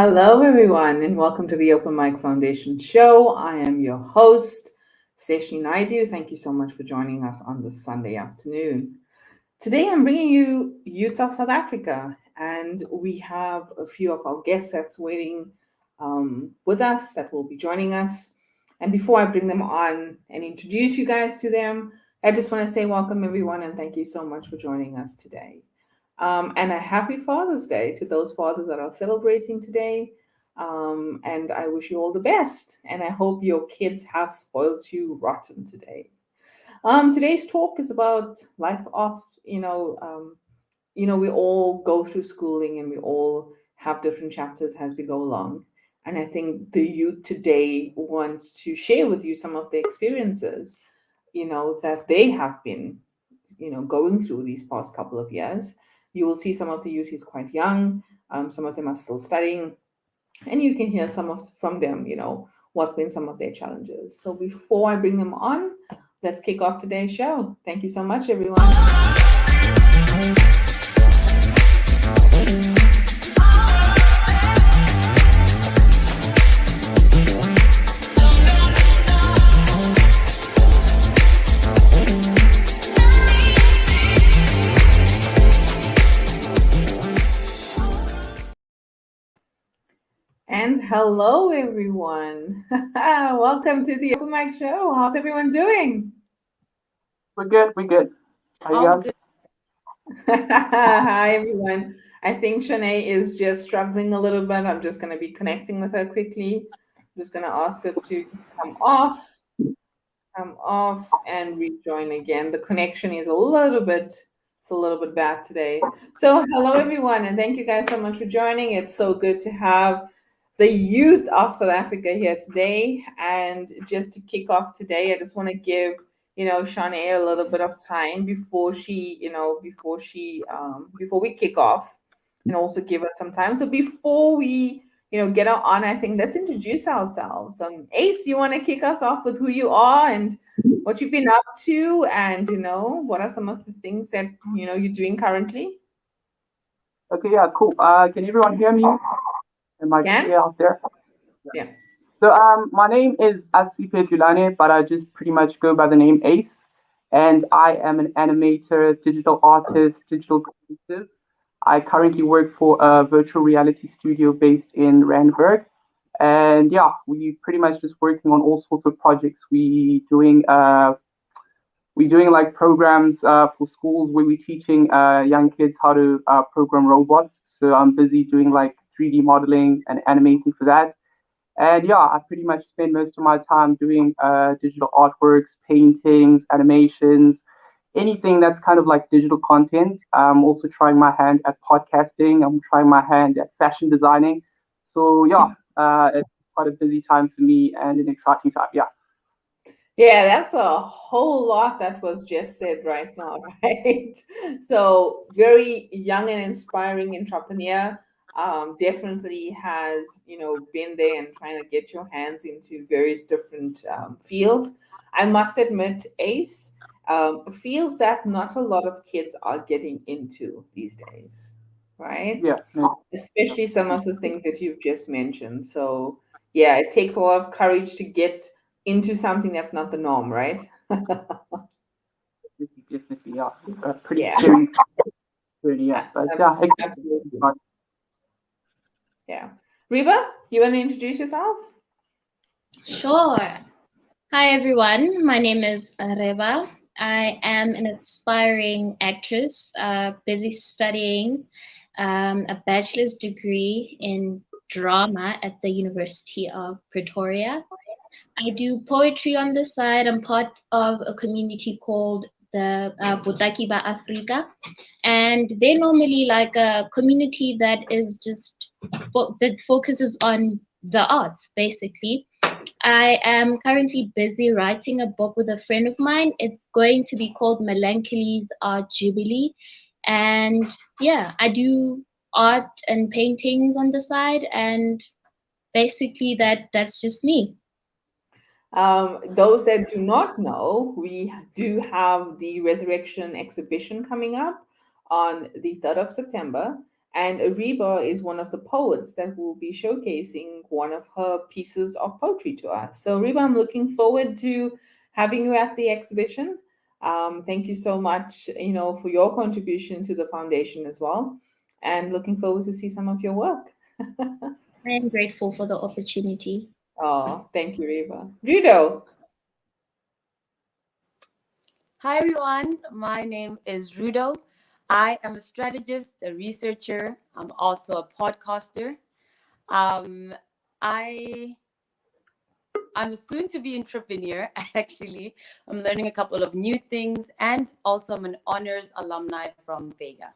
Hello, everyone, and welcome to the Open Mic Foundation show. I am your host, Seshi Naidu. Thank you so much for joining us on this Sunday afternoon. Today, I'm bringing you youth of South Africa, and we have a few of our guests that's waiting with us that will be joining us. And before I bring them on and introduce you guys to them, I just want to say welcome, everyone, and thank you so much for joining us today. And a happy Father's Day to those fathers that are celebrating today. And I wish you all the best. And I hope your kids have spoiled you rotten today. Today's talk is about life off. We all go through schooling and we all have different chapters as we go along. And I think the youth today wants to share with you some of the experiences, that they have been, going through these past couple of years. You will see some of the youth is quite young. Some of them are still studying, and you can hear some of from them. What's been some of their challenges. So before I bring them on, let's kick off today's show. Thank you so much, everyone. And hello, everyone. Welcome to the Open Mic Show. How's everyone doing? We're good. We're good. How you All guys? good. Hi, everyone. I think Shanae is just struggling a little bit. I'm just going to be connecting with her quickly. I'm just going to ask her to come off, and rejoin again. The connection is it's a little bit bad today. So, hello, everyone, and thank you guys so much for joining. It's so good to have the youth of South Africa here today. And just to kick off today, I just want to give Shanae a little bit of time before we kick off, and also give us some time. So before we get on, I think let's introduce ourselves. Ace, you want to kick us off with who you are and what you've been up to, and what are some of the things that you're doing currently? Okay, yeah, cool. Can everyone hear me? Am I Can? clear out there? Yeah. So, my name is Asipe Julane, but I just pretty much go by the name Ace, and I am an animator, digital artist, digital creative. I currently work for a virtual reality studio based in Randburg, and yeah, we pretty much just working on all sorts of projects. We're doing like programs for schools where we're teaching young kids how to program robots. So I'm busy doing like 3D modeling and animating for that. And yeah, I pretty much spend most of my time doing digital artworks, paintings, animations, anything that's kind of like digital content. I'm also trying my hand at podcasting. I'm trying my hand at fashion designing. So yeah, it's quite a busy time for me and an exciting time. Yeah. Yeah, that's a whole lot that was just said right now, right? So, very young and inspiring entrepreneur. Definitely has, been there and trying to get your hands into various different fields. I must admit, Ace, fields that not a lot of kids are getting into these days, right? Yeah. No, Especially some of the things that you've just mentioned. So, yeah, it takes a lot of courage to get into something that's not the norm, right? definitely, yeah. It's a pretty Yeah, scary journey, yeah. But yeah, absolutely. Yeah. Reba, you want to introduce yourself? Sure. Hi, everyone. My name is Reba. I am an aspiring actress, busy studying a bachelor's degree in drama at the University of Pretoria. I do poetry on the side. I'm part of a community called the Botaki ba Afrika, and they're normally like a community that is just that focuses on the arts, basically. I am currently busy writing a book with a friend of mine. It's going to be called Melancholy's Art Jubilee. And yeah, I do art and paintings on the side, and basically that's just me. Those that do not know, we do have the Resurrection exhibition coming up on the 3rd of September. And Reba is one of the poets that will be showcasing one of her pieces of poetry to us. So, Reba, I'm looking forward to having you at the exhibition. Thank you so much, for your contribution to the foundation as well, and looking forward to see some of your work. I am grateful for the opportunity. Oh, thank you, Reba. Rudo. Hi everyone, my name is Rudo. I am a strategist, a researcher. I'm also a podcaster. Um, I I'm a soon-to-be entrepreneur. Actually, I'm learning a couple of new things, and also I'm an honors alumni from Vega.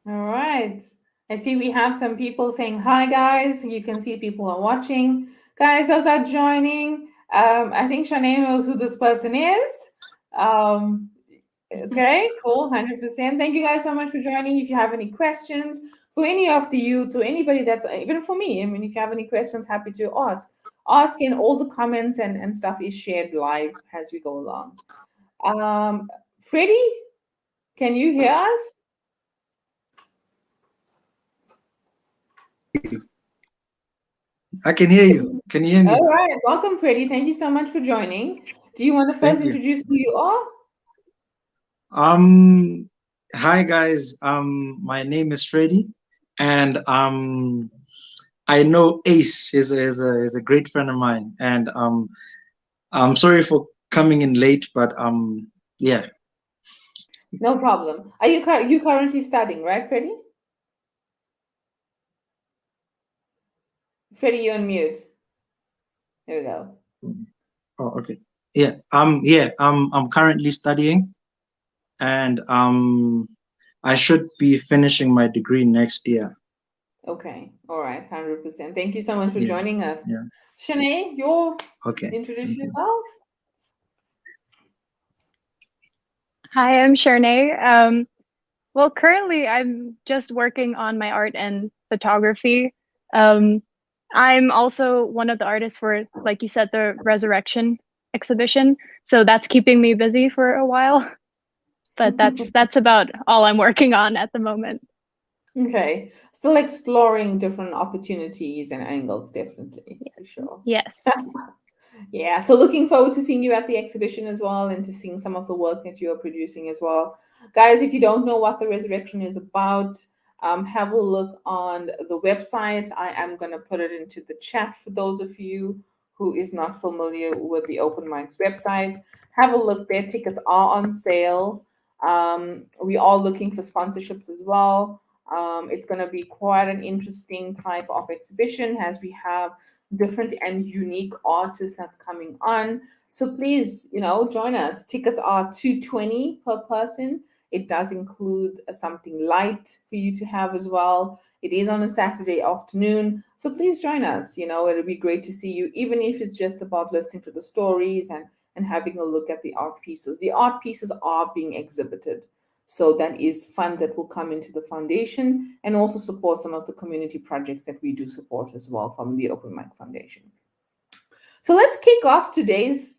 All right. I see we have some people saying hi, guys. You can see people are watching. Guys, those are joining. I think Shanae knows who this person is. Um, okay, cool, 100%. Thank you guys so much for joining. If you have any questions for any of the youths or anybody that's, even for me, I mean, if you have any questions, happy to ask. Ask, and all the comments and stuff is shared live as we go along. Freddie, can you hear us? I can hear you. Can you hear me? All right. Welcome, Freddie. Thank you so much for joining. Do you want to first Thank you. introduce who you are? Hi guys. My name is Freddie, and I know Ace is a great friend of mine, and I'm sorry for coming in late, but yeah. No problem. Are you currently studying, right, Freddie? Freddie, you're on mute. There we go. Oh, okay. Yeah. I'm currently studying, and I should be finishing my degree next year. Okay. All right. 100%. Thank you so much for Yeah. joining us. Yeah. Shanae, Okay. introduce Thank you. yourself. Hi, I'm Cherie. Well, currently I'm just working on my art and photography. I'm also one of the artists for, like you said, the Resurrection exhibition. So that's keeping me busy for a while. But that's about all I'm working on at the moment. Okay. Still exploring different opportunities and angles, definitely, for sure. Yes. Yeah, so looking forward to seeing you at the exhibition as well, and to seeing some of the work that you are producing as well. Guys, if you don't know what the resurrection is about, have a look on the website. I am going to put it into the chat for those of you who is not familiar with the Open Mics website. Have a look there. Tickets are on sale. We are looking for sponsorships as well. It's going to be quite an interesting type of exhibition, as we have different and unique artists that's coming on. So please, join us. Tickets are $220 per person. It does include something light for you to have as well. It is on a Saturday afternoon. So please join us. It'll be great to see you, even if it's just about listening to the stories and having a look at the art pieces. The art pieces are being exhibited. So that is funds that will come into the foundation, and also support some of the community projects that we do support as well from the Open Mic Foundation. So let's kick off today's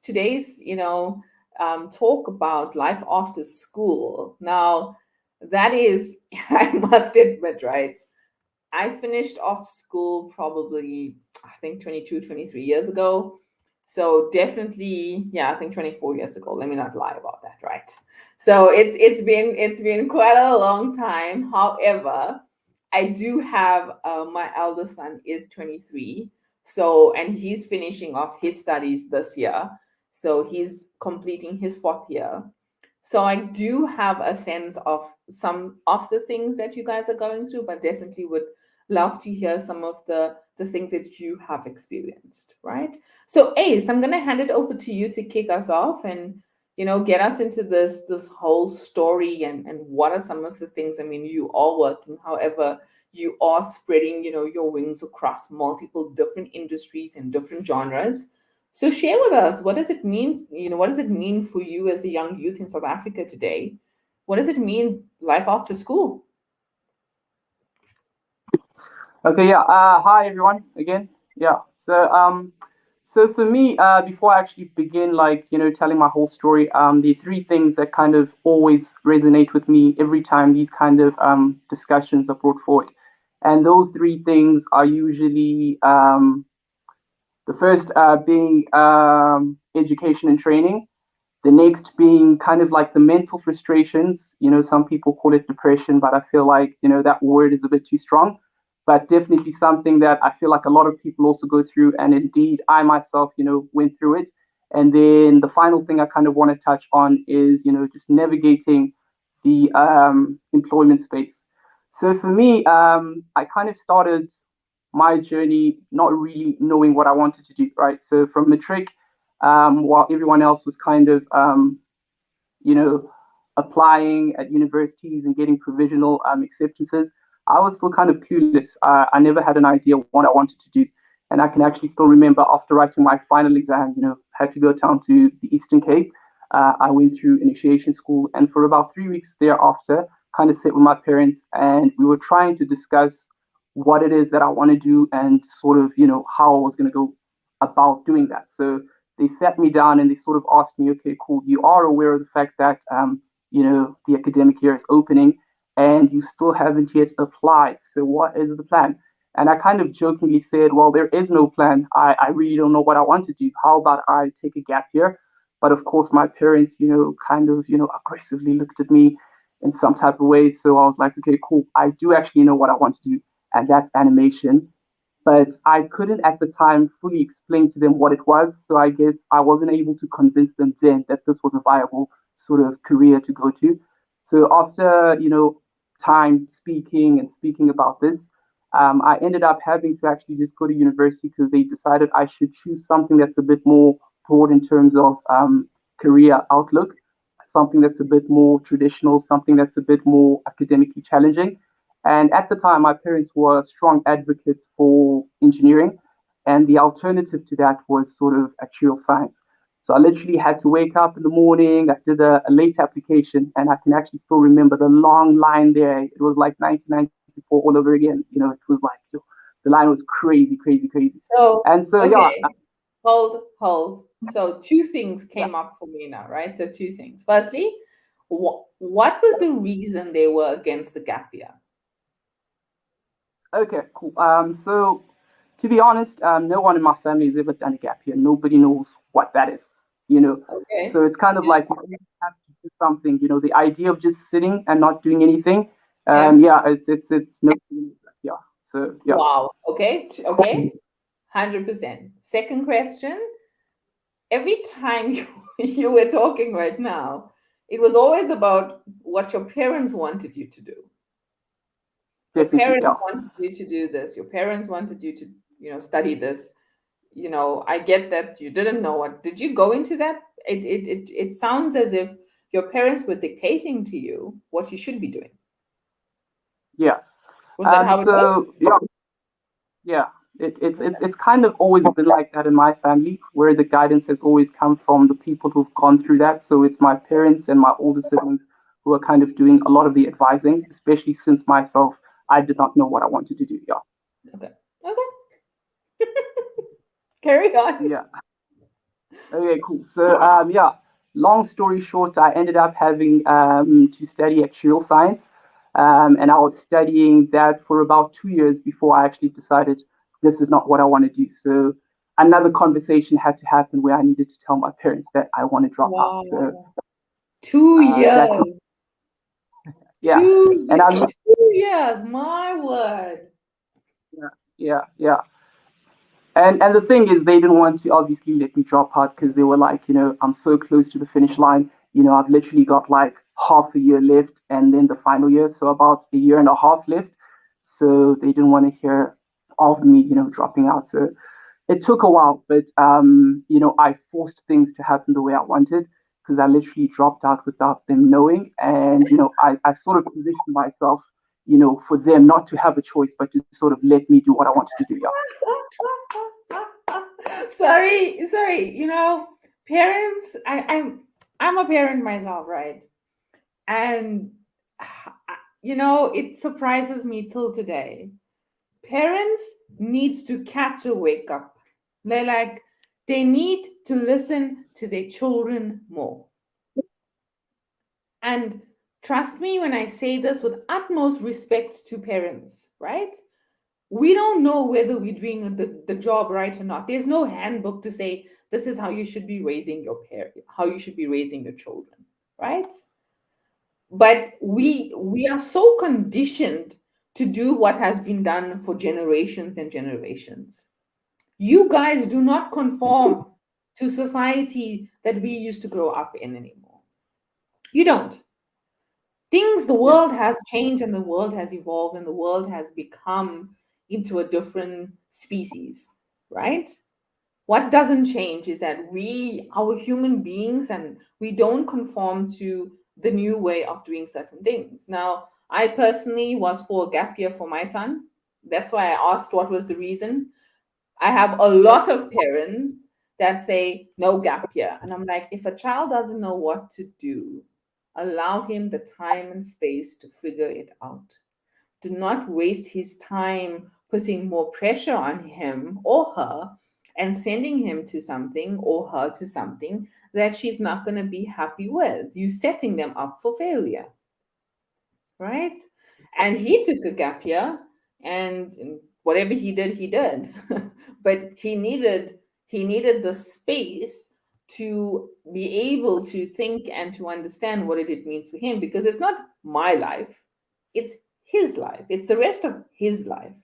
talk about life after school. Now, that is, I must admit, right? I finished off school probably, I think 22, 23 years ago. So definitely, yeah, I think 24 years ago. Let me not lie about that, right? So it's been quite a long time. However, I do have my eldest son is 23. So, and he's finishing off his studies this year. So he's completing his fourth year. So I do have a sense of some of the things that you guys are going through, but definitely would love to hear some of the things that you have experienced, right? So Ace, I'm gonna hand it over to you to kick us off and get us into this whole story, and what are some of the things. I mean, you are working, however, you are spreading your wings across multiple different industries and different genres. So share with us, what does it mean? What does it mean for you as a young youth in South Africa today? What does it mean, life after school? Okay, yeah. Hi everyone again. Yeah. So for me, before I actually begin, like, telling my whole story, the three things that kind of always resonate with me every time these kind of discussions are brought forward. And those three things are usually the first being education and training, the next being kind of like the mental frustrations. Some people call it depression, but I feel like, that word is a bit too strong. But definitely something that I feel like a lot of people also go through. And indeed, I myself, went through it. And then the final thing I kind of want to touch on is, just navigating the employment space. So for me, I kind of started my journey not really knowing what I wanted to do, right? So from matric, while everyone else was kind of you know, applying at universities and getting provisional acceptances, I was still kind of clueless. I never had an idea what I wanted to do. And I can actually still remember after writing my final exam, had to go down to the Eastern Cape. I went through initiation school, and for about 3 weeks thereafter, kind of sat with my parents, and we were trying to discuss what it is that I want to do and sort of, how I was going to go about doing that. So they sat me down and they sort of asked me, okay, cool, you are aware of the fact that, the academic year is opening and you still haven't yet applied. So what is the plan? And I kind of jokingly said, well, there is no plan. I really don't know what I want to do. How about I take a gap year? But of course, my parents, kind of, aggressively looked at me in some type of way. So I was like, okay, cool. I do actually know what I want to do, and that's animation, but I couldn't at the time fully explain to them what it was. So I guess I wasn't able to convince them then that this was a viable sort of career to go to. So after, time speaking and speaking about this, I ended up having to actually just go to university because they decided I should choose something that's a bit more broad in terms of career outlook, something that's a bit more traditional, something that's a bit more academically challenging. And at the time, my parents were strong advocates for engineering, and the alternative to that was sort of actuarial science. So I literally had to wake up in the morning. I did a late application, and I can actually still remember the long line there. It was like 1994 all over again. It was like the line was crazy, crazy, crazy. So, And so, yeah, okay, hold. So, two things came up for me now, right? So, two things. Firstly, what was the reason they were against the gap year? okay, cool. So to be honest, no one in my family has ever done a gap year. Nobody knows what that is, you know. Okay. So it's kind of Yeah. like you have to do something. The idea of just sitting and not doing anything. Yeah. Yeah, it's no, yeah. So yeah, Wow. Okay. Okay. 100%. Second question. Every time you were talking right now, it was always about what your parents wanted you to do. Your definitely, parents yeah. wanted you to do this. Your parents wanted you to, study this. I get that you didn't know what. Did you go into that? It sounds as if your parents were dictating to you what you should be doing. Yeah. Was that how it was? So yeah, yeah. It's kind of always been like that in my family, where the guidance has always come from the people who've gone through that. So it's my parents and my older siblings who are kind of doing a lot of the advising, especially since myself, I did not know what I wanted to do. Yeah. Okay. Okay. Carry on. Yeah. Okay, cool. So, yeah, long story short, I ended up having to study actuarial science. And I was studying that for about 2 years before I actually decided this is not what I want to do. So, another conversation had to happen where I needed to tell my parents that I want to drop out. So, Wow. Two that's, years. yeah. Two, And I, 2 years. My word. yeah, yeah, yeah. And the thing is, they didn't want to obviously let me drop out because they were like, I'm so close to the finish line. I've literally got like half a year left and then the final year. So about a year and a half left. So they didn't want to hear of me, dropping out. So it took a while, but, I forced things to happen the way I wanted because I literally dropped out without them knowing. And, I sort of positioned myself, for them not to have a choice, but to sort of let me do what I wanted to do. Yeah. Sorry. Parents. I'm a parent myself, right? And it surprises me till today. Parents needs to catch a wake up. They're like, They need to listen to their children more. And trust me when I say this with utmost respect to parents, right? We don't know whether we're doing the job right or not. There's no handbook to say this is how you should be raising your how you should be raising your children, right? But we are so conditioned to do what has been done for generations and generations. You guys do not conform to society that we used to grow up in anymore. You don't. The Yeah. world has changed and the world has evolved and the world has become into a different species, right? What doesn't change is that we are human beings and we don't conform to the new way of doing certain things. Now, I personally was for a gap year for my son. That's why I asked what was the reason. I have a lot of parents that say no gap year. And I'm like, if a child doesn't know what to do, allow him the time and space to figure it out. Do not waste his time putting more pressure on him or her and sending him to something or her to something that she's not going to be happy with. You setting them up for failure, right? And he took a gap year, and whatever he did, he did. But he needed the space to be able to think and to understand what it means for him, because it's not my life, it's his life, it's the rest of his life,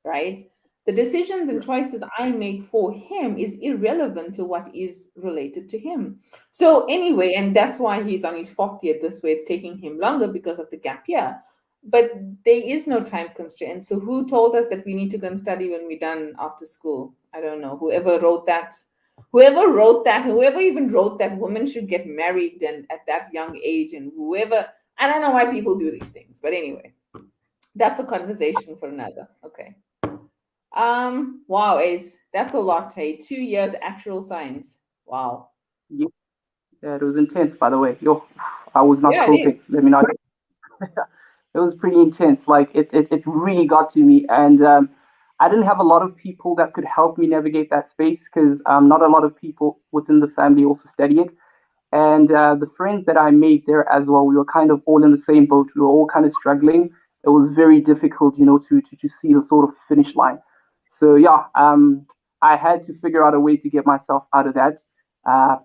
right? The decisions and choices I make for him is irrelevant to what is related to him. So anyway, and that's why he's on his fourth year this way. It's taking him longer because of the gap year. But there is no time constraint. So who told us that we need to go and study when we're done after school? I don't know. Whoever even wrote that women should get married and at that young age, and whoever, I don't know why people do these things. But anyway, that's a conversation for another. Okay. Wow, Ace, that's a lot, hey. 2 years actual science. Wow. Yeah, yeah, it was intense, by the way. Yo, I was not Yeah, it is. coping. Let me not. It was pretty intense. Like it really got to me, and I didn't have a lot of people that could help me navigate that space because not a lot of people within the family also study it. And the friends that I made there as well, we were kind of all in the same boat. We were all kind of struggling. It was very difficult, to see the sort of finish line. So yeah, I had to figure out a way to get myself out of that.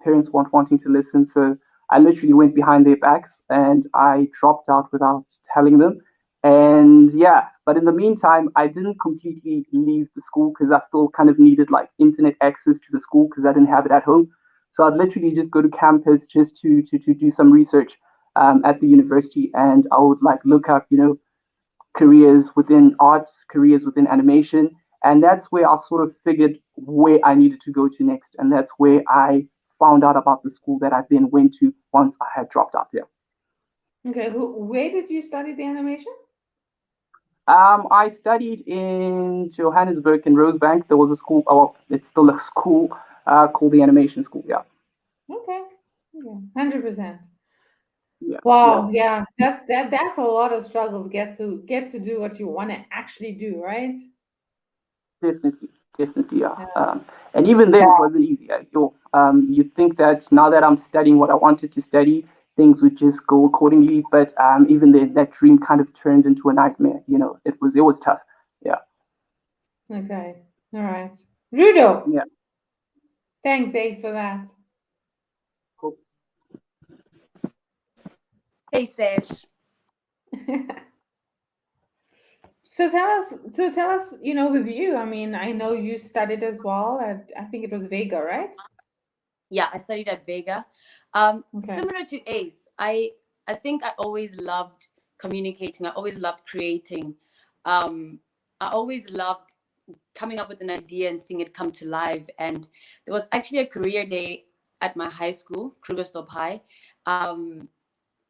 Parents weren't wanting to listen, so I literally went behind their backs and I dropped out without telling them. And yeah, but in the meantime, I didn't completely leave the school because I still kind of needed like internet access to the school because I didn't have it at home. So I'd literally just go to campus just to do some research at the university, and I would like look up, careers within arts, careers within animation, and that's where I sort of figured where I needed to go to next, and that's where I found out about the school that I then went to once I had dropped out there. Okay, where did you study the animation? I studied in Johannesburg in Rosebank. There was a school, oh, well, it's still a school called the Animation School. Yeah, Okay. Okay. 100%. yeah, yeah. Wow, yeah. That's a lot of struggles get to do what you want to actually do, right? Definitely, definitely, yeah. Yeah. And even then, it wasn't easy. You'd think that now that I'm studying what I wanted to study, things would just go accordingly. But even then, that dream kind of turned into a nightmare. It was tough. Yeah, Okay. All right. Rudo, yeah. thanks, Ace, for that. Cool. Hey, Sesh. So tell us, with you. I mean, I know you studied as well at, I think it was Vega, right? Yeah, I studied at Vega. Okay. Similar to Ace, I think I always loved communicating. I always loved creating. I always loved coming up with an idea and seeing it come to life. And there was actually a career day at my high school, Ruda High,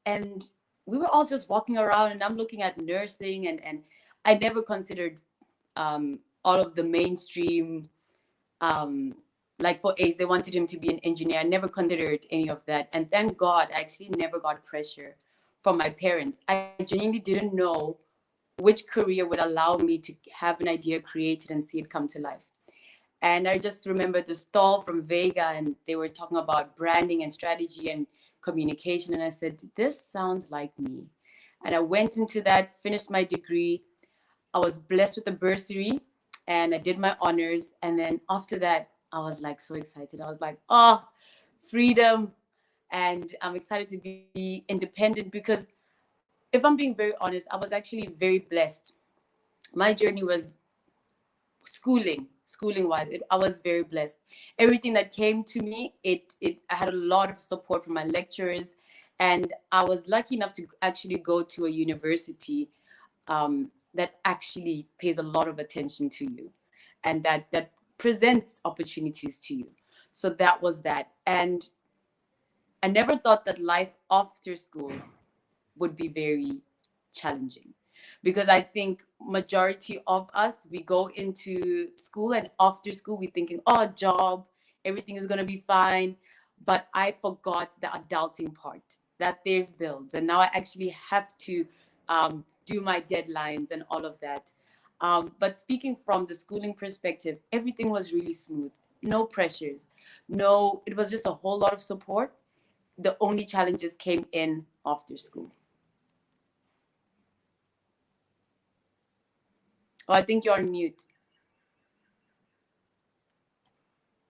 and we were all just walking around, and I'm looking at nursing, and I never considered all of the mainstream. Like for Ace, they wanted him to be an engineer. I never considered any of that, and thank God, I actually never got pressure from my parents. I genuinely didn't know which career would allow me to have an idea created and see it come to life. And I just remember the stall from Vega, and they were talking about branding and strategy and communication. And I said, this sounds like me. And I went into that, finished my degree. I was blessed with a bursary and I did my honors. And then after that, I was like so excited. I was like, oh, freedom. And I'm excited to be independent because if I'm being very honest, I was actually very blessed. My journey was schooling wise. I was very blessed. Everything that came to me, I had a lot of support from my lecturers. And I was lucky enough to actually go to a university that actually pays a lot of attention to you and that presents opportunities to you. So that was that. And I never thought that life after school would be very challenging, because I think majority of us, we go into school and after school we're thinking, oh, job, everything is going to be fine. But I forgot the adulting part, that there's bills and now I actually have to do my deadlines and all of that. But speaking from the schooling perspective, everything was really smooth, no pressures, no, it was just a whole lot of support. The only challenges came in after school. Oh, I think you're on mute.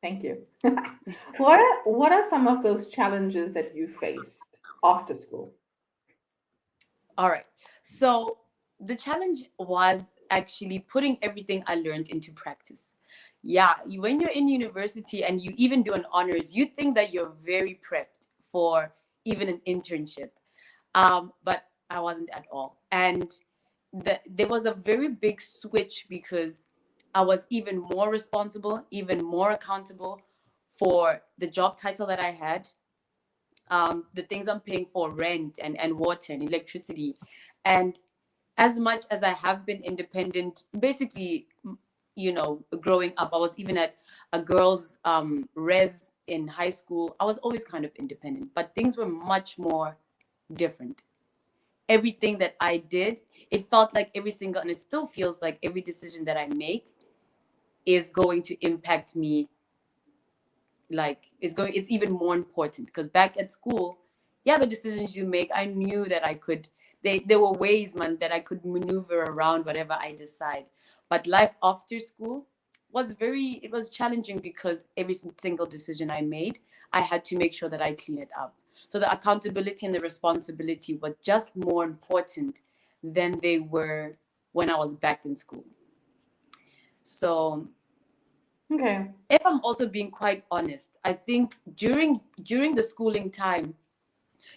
Thank you. What are some of those challenges that you faced after school? All right. So the challenge was actually putting everything I learned into practice. Yeah, when you're in university and you even do an honors, you think that you're very prepped for even an internship. But I wasn't at all. And there was a very big switch because I was even more responsible, even more accountable for the job title that I had, the things I'm paying for, rent and water and electricity. And as much as I have been independent, basically, growing up, I was even at a girls' res in high school. I was always kind of independent, but things were much more different. Everything that I did, it felt like and it still feels like every decision that I make is going to impact me. Like it's even more important because back at school, yeah, the decisions you make, I knew that I could, there were ways, man, that I could maneuver around whatever I decide. But life after school it was challenging because every single decision I made, I had to make sure that I clean it up. So the accountability and the responsibility were just more important than they were when I was back in school. So Okay. if I'm also being quite honest, I think during the schooling time,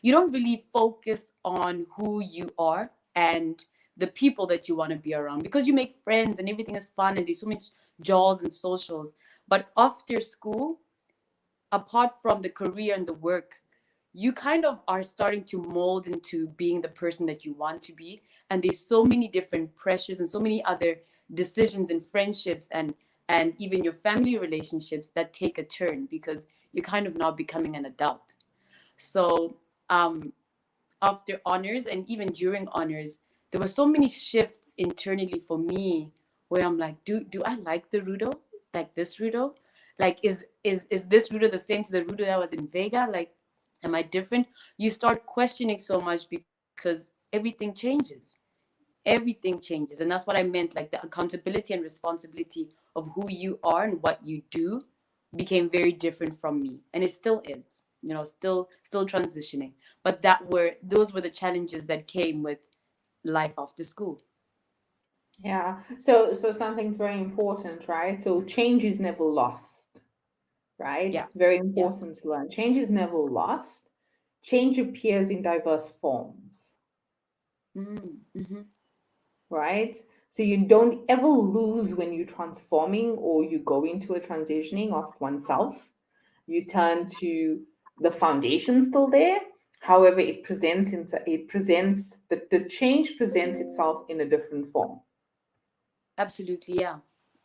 you don't really focus on who you are and the people that you want to be around, because you make friends and everything is fun and there's so much jaws and socials. But after school, apart from the career and the work, you kind of are starting to mold into being the person that you want to be. And there's so many different pressures and so many other decisions and friendships and even your family relationships that take a turn because you're kind of now becoming an adult. So after honors and even during honors, there were so many shifts internally for me where I'm like, do I like the Rudo? Like this Rudo? Like is this Rudo the same to the Rudo that was in Vega? Like, am I different? You start questioning so much because everything changes. Everything changes. And that's what I meant. Like the accountability and responsibility of who you are and what you do became very different from me. And it still is, still transitioning. But those were the challenges that came with life after school. Yeah. So something's very important, right? So change is never lost, right? Yeah. It's very Yeah. important to learn. Change is never lost. Change appears in diverse forms, Mm-hmm. right? So you don't ever lose when you're transforming or you go into a transitioning of oneself. You turn to the foundation still there. However, the change presents itself in a different form. Absolutely. Yeah.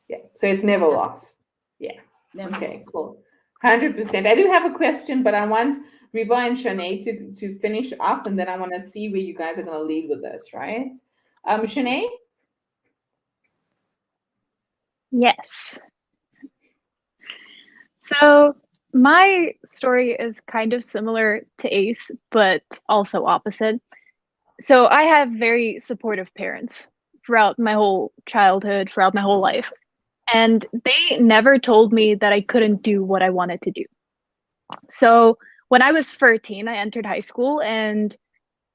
Yeah. So it's never Absolutely. lost. Yeah. Never Okay, lost. cool. 100%. I do have a question, but I want Reba and Shanae to finish up, and then I want to see where you guys are going to lead with this, right? Shanae? Yes. So my story is kind of similar to Ace, but also opposite. So I have very supportive parents throughout my whole childhood, throughout my whole life. And they never told me that I couldn't do what I wanted to do. So when I was 13, I entered high school and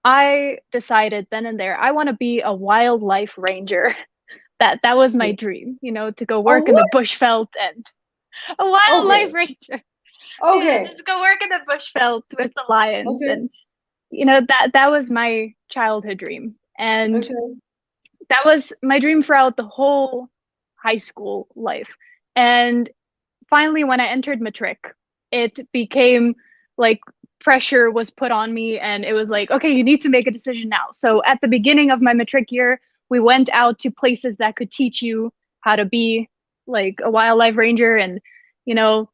I decided then and there I want to be a wildlife ranger. That was my dream, to go Oh, work in the bush veld and a okay. wildlife ranger. Okay. Just go work in the bush veld with the lions, Okay. and that was my childhood dream, and Okay. that was my dream throughout the whole high school life. And finally, when I entered matric, it became like pressure was put on me, and it was like, okay, you need to make a decision now. So at the beginning of my matric year, we went out to places that could teach you how to be like a wildlife ranger, and you know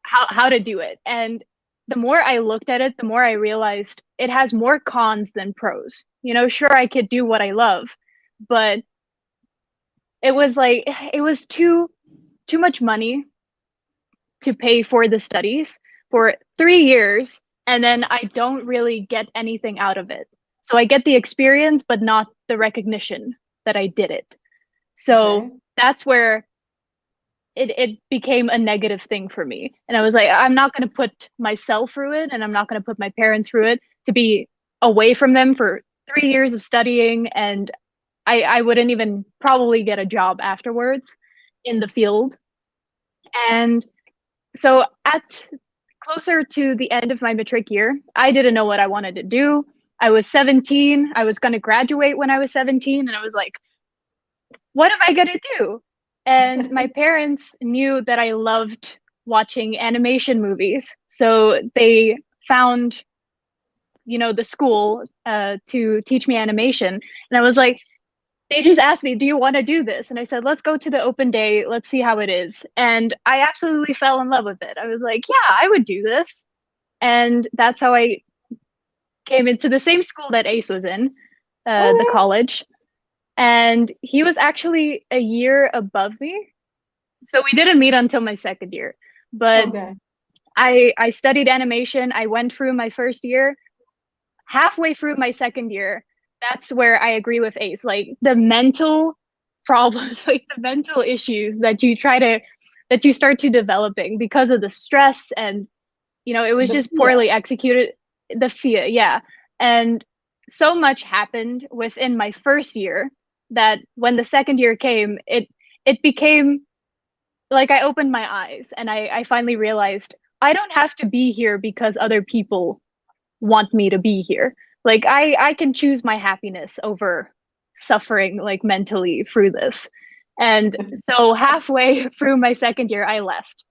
how to do it. And the more I looked at it, the more I realized it has more cons than pros. Sure, I could do what I love, but it was too much money to pay for the studies for 3 years, and then I don't really get anything out of it. So I get the experience, but not the recognition that I did it. So Okay. that's where it became a negative thing for me. And I was like, I'm not going to put myself through it, and I'm not going to put my parents through it to be away from them for 3 years of studying. And I wouldn't even probably get a job afterwards in the field. And so at closer to the end of my matric year, I didn't know what I wanted to do. I was 17. I was going to graduate when I was 17. And I was like, what am I going to do? And my parents knew that I loved watching animation movies. So they found, the school to teach me animation. And I was like, they just asked me, do you want to do this? And I said, let's go to the open day. Let's see how it is. And I absolutely fell in love with it. I was like, yeah, I would do this. And that's how I came into the same school that Ace was in, the Okay. college. And he was actually a year above me. So we didn't meet until my second year. But Okay. I studied animation. I went through my first year. Halfway through my second year, that's where I agree with Ace. Like the mental problems, like the mental issues that you start to developing because of the stress, and it was The just fear. poorly executed. The fear, yeah. And so much happened within my first year that when the second year came, it became like I opened my eyes, and I finally realized I don't have to be here because other people want me to be here. Like I can choose my happiness over suffering like mentally through this. And so halfway through my second year, I left.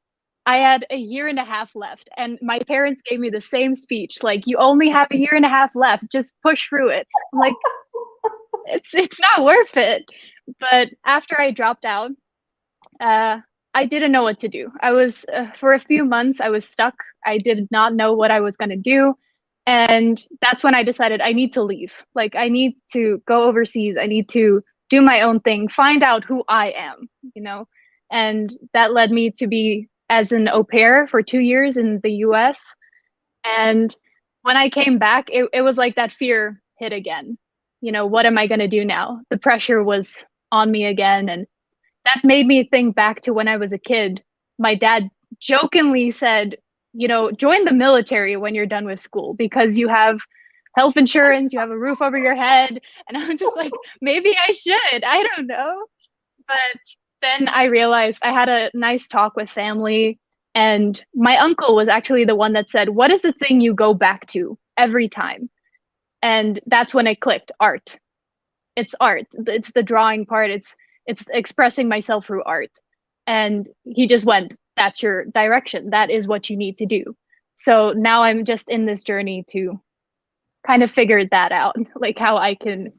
I had a year and a half left, and my parents gave me the same speech, like, you only have a year and a half left, just push through it. I'm like, it's not worth it. But after I dropped out, uh, I didn't know what to do. I was for a few months I was stuck. I did not know what I was going to do, and that's when I decided I need to leave. Like I need to go overseas. I need to do my own thing, find out who I am, And that led me to be as an au pair for 2 years in the US. And when I came back, it was like that fear hit again. What am I going to do now? The pressure was on me again, and that made me think back to when I was a kid. My dad jokingly said, join the military when you're done with school because you have health insurance, you have a roof over your head. And I was just like, maybe I should. I don't know. But then I realized I had a nice talk with family. And my uncle was actually the one that said, what is the thing you go back to every time? And that's when it clicked: art. It's art. It's the drawing part. It's expressing myself through art. And he just went, that's your direction. That is what you need to do. So now I'm just in this journey to kind of figure that out, like how I can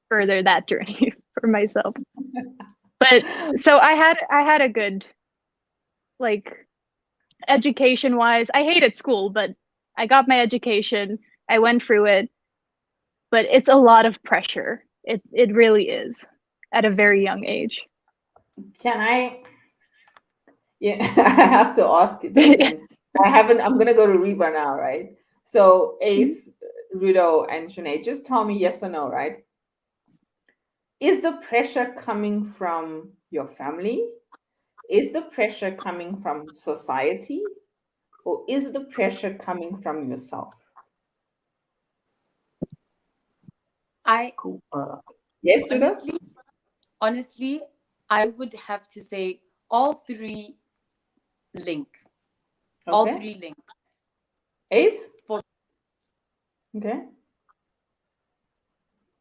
further that journey for myself. But so I had a good, like, education wise. I hated school, but I got my education. I went through it, but it's a lot of pressure. It really is at a very young age. Can I? Yeah, I have to ask you this, and I haven't. I'm gonna go to Reba now, right? So Ace, Rudo, and Shanae, just tell me yes or no, right? Is the pressure coming from your family? Is the pressure coming from society? Or is the pressure coming from yourself? I Cool. Yes, Rudo? honestly, I would have to say all three link. All Okay. three link. Ace? For Okay.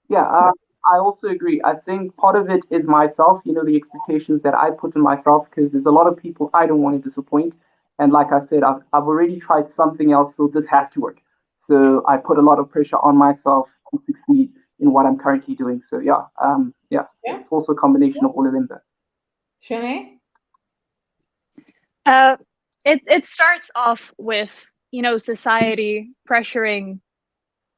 Yeah, I also agree. I think part of it is myself, the expectations that I put in myself, because there's a lot of people I don't want to disappoint. And like I said, I've already tried something else, so this has to work. So I put a lot of pressure on myself to succeed in what I'm currently doing. So yeah, Yeah. it's also a combination of all of them there. Shanae? Uh, it starts off with, society pressuring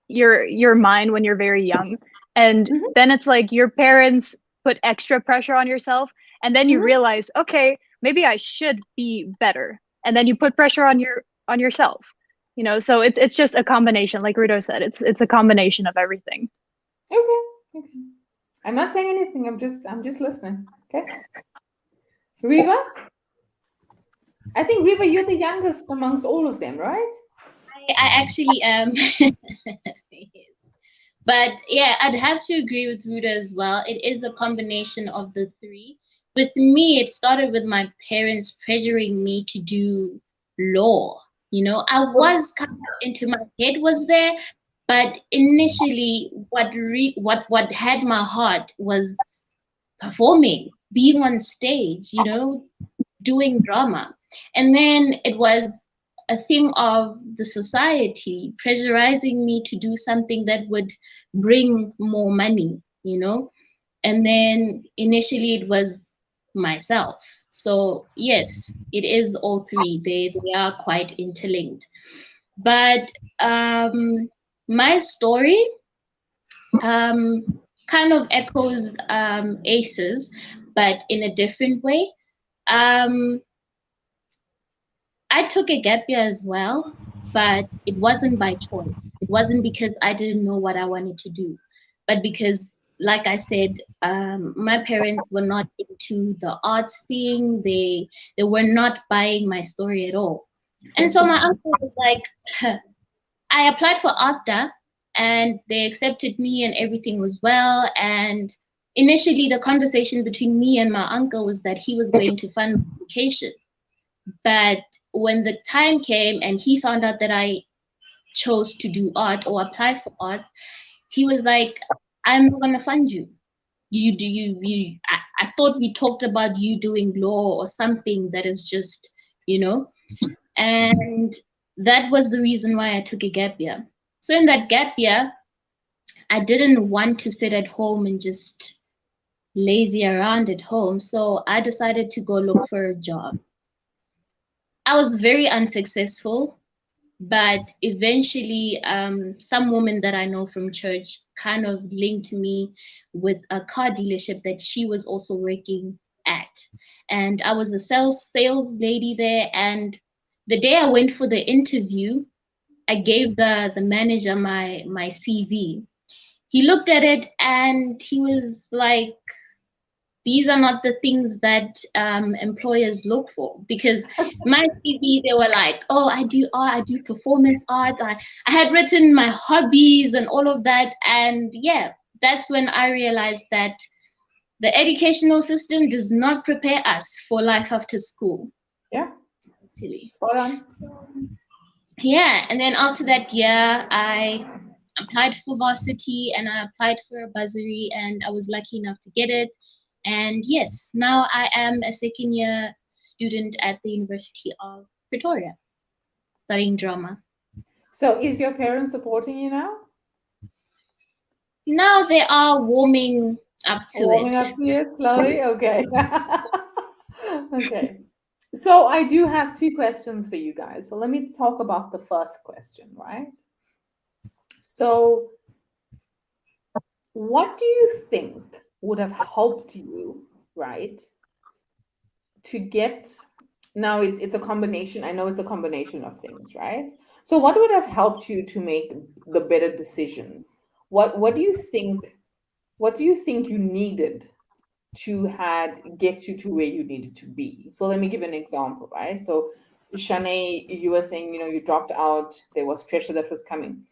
your mind when you're very young, and Mm-hmm. then it's like your parents put extra pressure on yourself, and then you Mm-hmm. realize, okay, maybe I should be better, and then you put pressure on yourself. So it's just a combination, like Rudo said. It's a combination of everything. Okay. Okay. I'm not saying anything. I'm just listening. Okay. Reba? I think Reba, you're the youngest amongst all of them, right? I actually am. But yeah, I'd have to agree with Ruda as well. It is a combination of the three. With me, it started with my parents pressuring me to do law. I was kind of into my head was there, but initially, what had my heart was performing, being on stage, doing drama. And then it was a thing of the society pressurizing me to do something that would bring more money. And then initially it was myself. So yes, it is all three. They are quite interlinked. But my story um, kind of echoes Ace's, but in a different way. Um, I took a gap year as well, but it wasn't by choice. It wasn't because I didn't know what I wanted to do, but because, like I said, my parents were not into the arts thing. They were not buying my story at all. And so my uncle was like, I applied for ARCTA and they accepted me and everything was well. And initially, the conversation between me and my uncle was that he was going to fund my education. But when the time came and he found out that I chose to do art or apply for art, he was like, I'm not gonna fund you. I thought we talked about you doing law or something that is just, you know, and that was the reason why I took a gap year. So in that gap year, I didn't want to sit at home and just lazy around at home. So I decided to go look for a job. I was very unsuccessful, but eventually, some woman that I know from church kind of linked me with a car dealership that she was also working at. And I was a sales lady there. And the day I went for the interview, I gave the manager my CV. He looked at it and he was like, these are not the things that employers look for, because my CV, they were like, oh, I do art, I do performance art. I had written my hobbies and all of that. And yeah, that's when I realized that the educational system does not prepare us for life after school. Yeah. Actually. Spot on. So, yeah, and then after that year, I applied for varsity and I applied for a bursary and I was lucky enough to get it. And yes, now I am a second year student at the University of Pretoria studying drama. So is your parents supporting you now? Now they are warming up to Warming it. up to it slowly? Okay. Okay. So I do have two questions for you guys. So let me talk about the first question, right? So what do you think would have helped you, right, to get now it's a combination. I know it's a combination of things, right? So what would have helped you to make the better decision? What do you think, what do you think you needed to had get you to where you needed to be? So let me give an example, right? So Shanae, you were saying, you dropped out, there was pressure that was coming.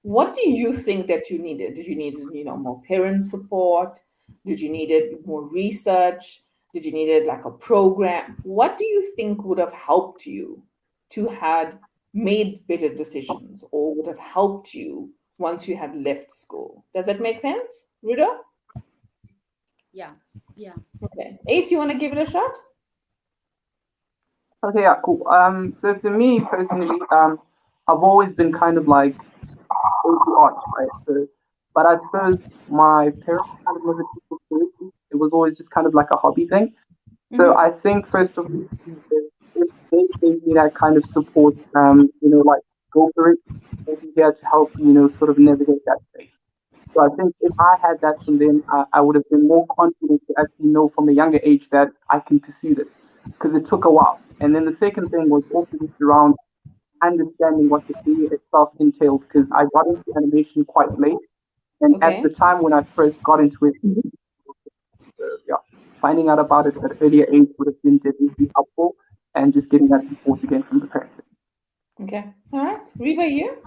What do you think that you needed? Did you need, more parent support? Did you needed more research? Did you needed like a program? What do you think would have helped you to had made better decisions or would have helped you once you had left school? Does that make sense, Ruda? Yeah. Yeah. Okay. Ace, you want to give it a shot? Okay, yeah, cool. So for me personally, I've always been kind of like into art, right? So, but I suppose my parents kind of never took it seriously. It was always just kind of like a hobby thing. So I think first of all, if they gave me that kind of support, like go for it, they'll be there to help you, sort of navigate that space. So I think if I had that from them, I would have been more confident to actually know from a younger age that I can pursue this because it took a while. And then the second thing was also just around understanding what the career itself entails because I got into animation quite late. And at Okay. the time when I first got into it, yeah, finding out about it at an earlier age would have been definitely helpful and just getting that support again from the parents. Okay. All right. Reba, you?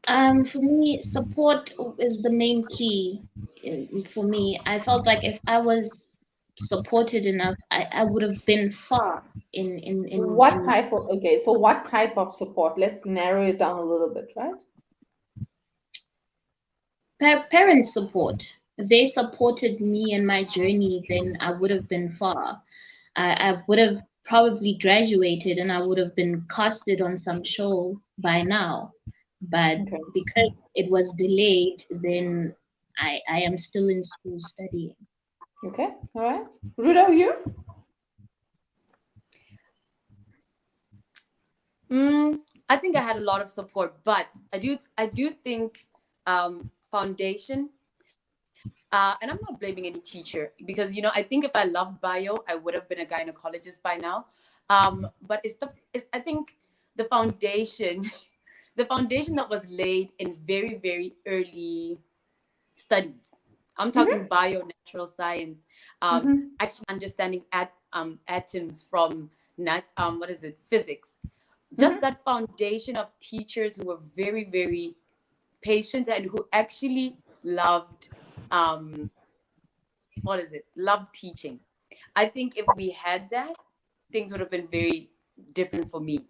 For me, support is the main key. For me, I felt like if I was supported enough, I would have been far What in type of, okay, so what type of support? Let's narrow it down a little bit, right? parent support. If they supported me in my journey, then I would have been far. I would have probably graduated and I would have been casted on some show by now. But Okay. because it was delayed, then I am still in school studying. Okay. All right. Rudo, you? I think I had a lot of support, but I do think foundation. And I'm not blaming any teacher because I think if I loved bio, I would have been a gynecologist by now. But it's I think the foundation, the foundation that was laid in very very early studies. I'm talking Mm-hmm. bio, natural science, Mm-hmm. actually understanding atoms from what is it, physics. Just Mm-hmm. that foundation of teachers who were very very patient and who actually loved um what is it, loved teaching. I think if we had that, things would have been very different for me.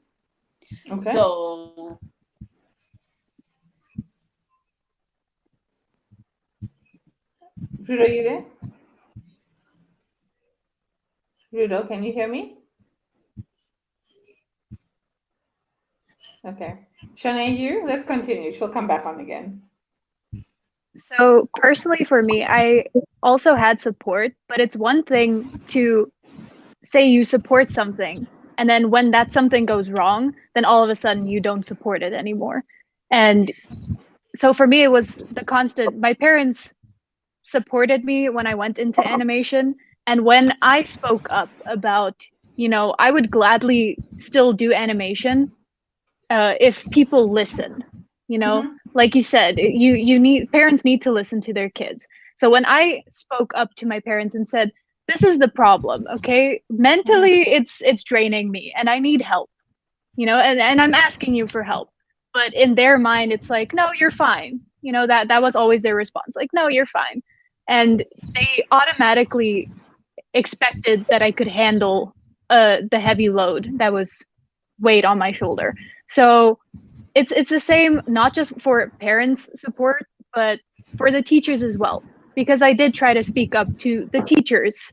Okay. So Rudo, you there? Rudo, can you hear me? Okay. Shanae, you? Let's continue. She'll come back on again. So personally for me, I also had support, but it's one thing to say you support something, and then when that something goes wrong, then all of a sudden you don't support it anymore. And so for me, it was the constant. My parents supported me when I went into animation, and when I spoke up about, I would gladly still do animation if people listen. Mm-hmm. Like you said, you need parents need to listen to their kids. So when I spoke up to my parents and said, "This is the problem, okay? Mm-hmm. Mentally, it's draining me, and I need help," and I'm asking you for help. But in their mind, it's like, "No, you're fine." That was always their response, like, "No, you're fine," and they automatically expected that I could handle the heavy load that was weighed on my shoulder. So it's the same, not just for parents support, but for the teachers as well, because I did try to speak up to the teachers,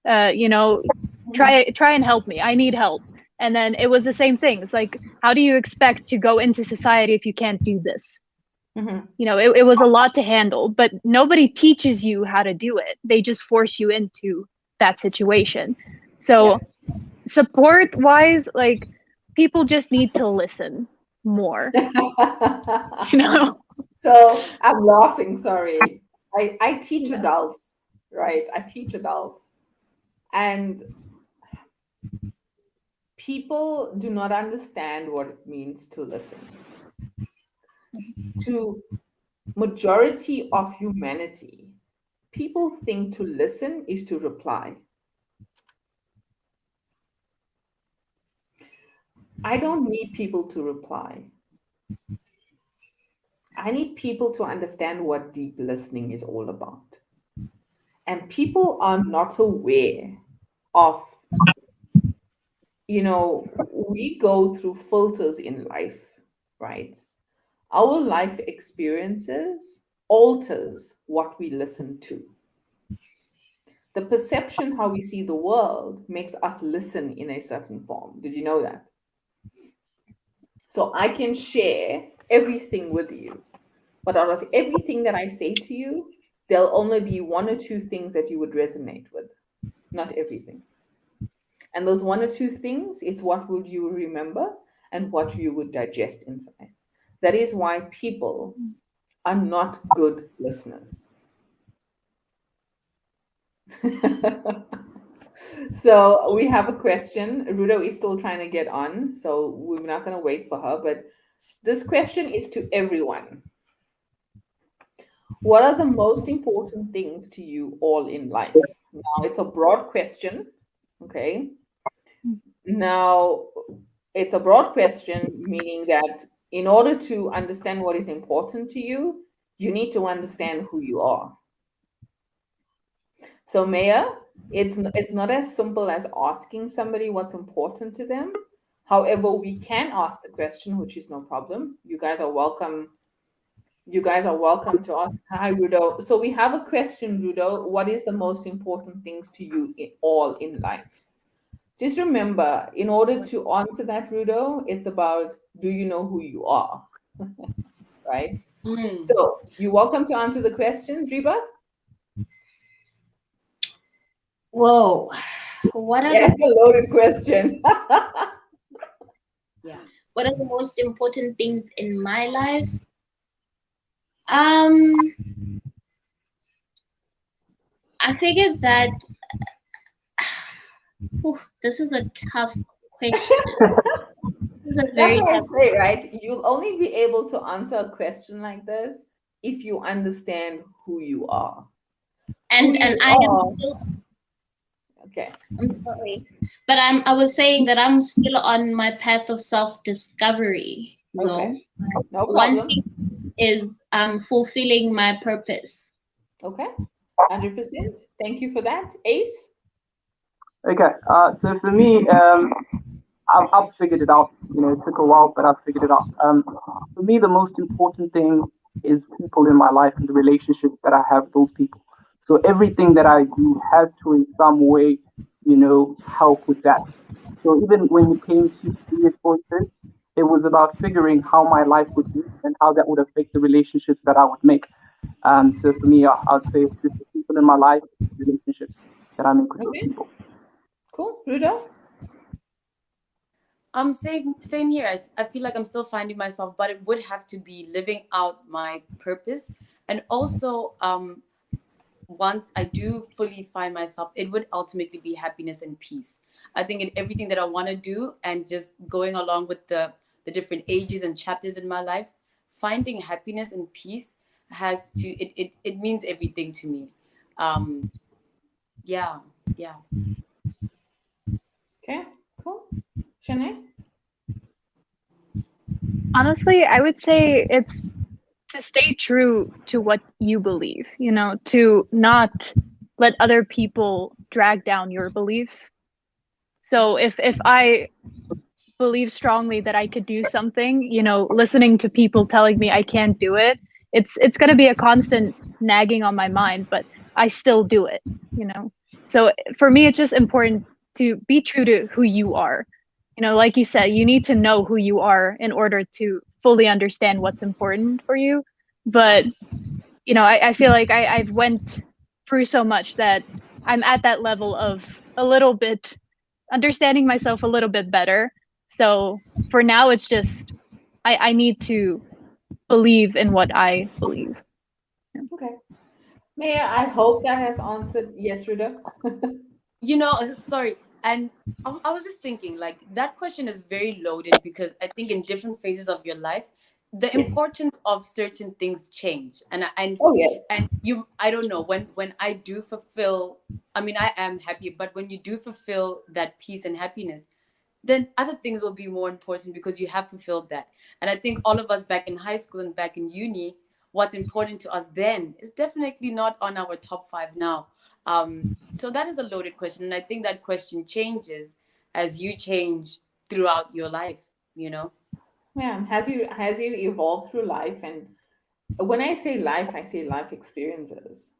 uh, you know Mm-hmm. try and help me, I need help. And then it was the same thing. It's like, how do you expect to go into society if you can't do this? Mm-hmm. It was a lot to handle, but nobody teaches you how to do it. They just force you into that situation. Yeah. So support wise, like, people just need to listen more. you know So I'm laughing, sorry. I teach adults, right? I teach adults. And people do not understand what it means to listen. To majority of humanity, people think to listen is to reply. I don't need people to reply. I need people to understand what deep listening is all about. And people are not aware of, we go through filters in life, right? Our life experiences alters what we listen to. The perception how we see the world makes us listen in a certain form. Did you know that? So I can share everything with you, but out of everything that I say to you, there'll only be one or two things that you would resonate with, not everything. And those one or two things, it's what would you remember and what you would digest inside. That is why people are not good listeners. So we have a question. Rudo is still trying to get on, so we're not going to wait for her. But this question is to everyone. What are the most important things to you all in life? Now, it's a broad question, okay? Now, it's a broad question, meaning that in order to understand what is important to you, you need to understand who you are. So, Maya, it's not as simple as asking somebody what's important to them. However, we can ask the question, which is no problem. You guys are welcome. You guys are welcome to ask. Hi, Rudo. So we have a question, Rudo. What is the most important things to you all in life? Just remember, in order to answer that, Rudo, it's about, do you know who you are? Right? So you're welcome to answer the question, Reba. Whoa. What are Yeah, it's a loaded question. Yeah. what are the most important things in my life? I figured that this is a tough question. This is a That's very what I tough say, right? You'll only be able to answer a question like this if you understand who you are. Who and you I am are. still, Okay. I'm sorry. But I was saying that I'm still on my path of self-discovery, Okay. No One problem. thing is fulfilling my purpose. Okay. 100%. Thank you for that. Ace? Okay, so for me, I've figured it out. It took a while, but I've figured it out. For me, the most important thing is people in my life and the relationship that I have with those people. So everything that I do has to, in some way, help with that. So even when it came to career choices, it was about figuring how my life would be and how that would affect the relationships that I would make. So for me, I'd say it's just the people in my life, relationships that I make with those Okay. people. Cool. Rudo? Same here. I feel like I'm still finding myself, but it would have to be living out my purpose. And also, once I do fully find myself, it would ultimately be happiness and peace. I think in everything that I want to do and just going along with the different ages and chapters in my life, finding happiness and peace has to, it means everything to me. Yeah. Okay. Cool. Shanae? Honestly, I would say it's to stay true to what you believe, to not let other people drag down your beliefs. So if I believe strongly that I could do something, listening to people telling me I can't do it, it's going to be a constant nagging on my mind, but I still do it. So for me, it's just important to be true to who you are. Like you said, you need to know who you are in order to fully understand what's important for you. But I feel like I've went through so much that I'm at that level of a little bit understanding myself a little bit better. So for now, it's just I need to believe in what I believe. Okay. Maya, I hope that has answered. Yes, Rudo? Sorry, And I was just thinking, like, that question is very loaded because I think in different phases of your life, the Yes. importance of certain things change. Oh, yes. And you, I don't know, when I do fulfill, I mean, I am happy, but when you do fulfill that peace and happiness, then other things will be more important because you have fulfilled that. And I think all of us back in high school and back in uni, what's important to us then is definitely not on our top five now. So that is a loaded question. And I think that question changes as you change throughout your life, you know? Yeah. Has you evolved through life? And when I say life experiences,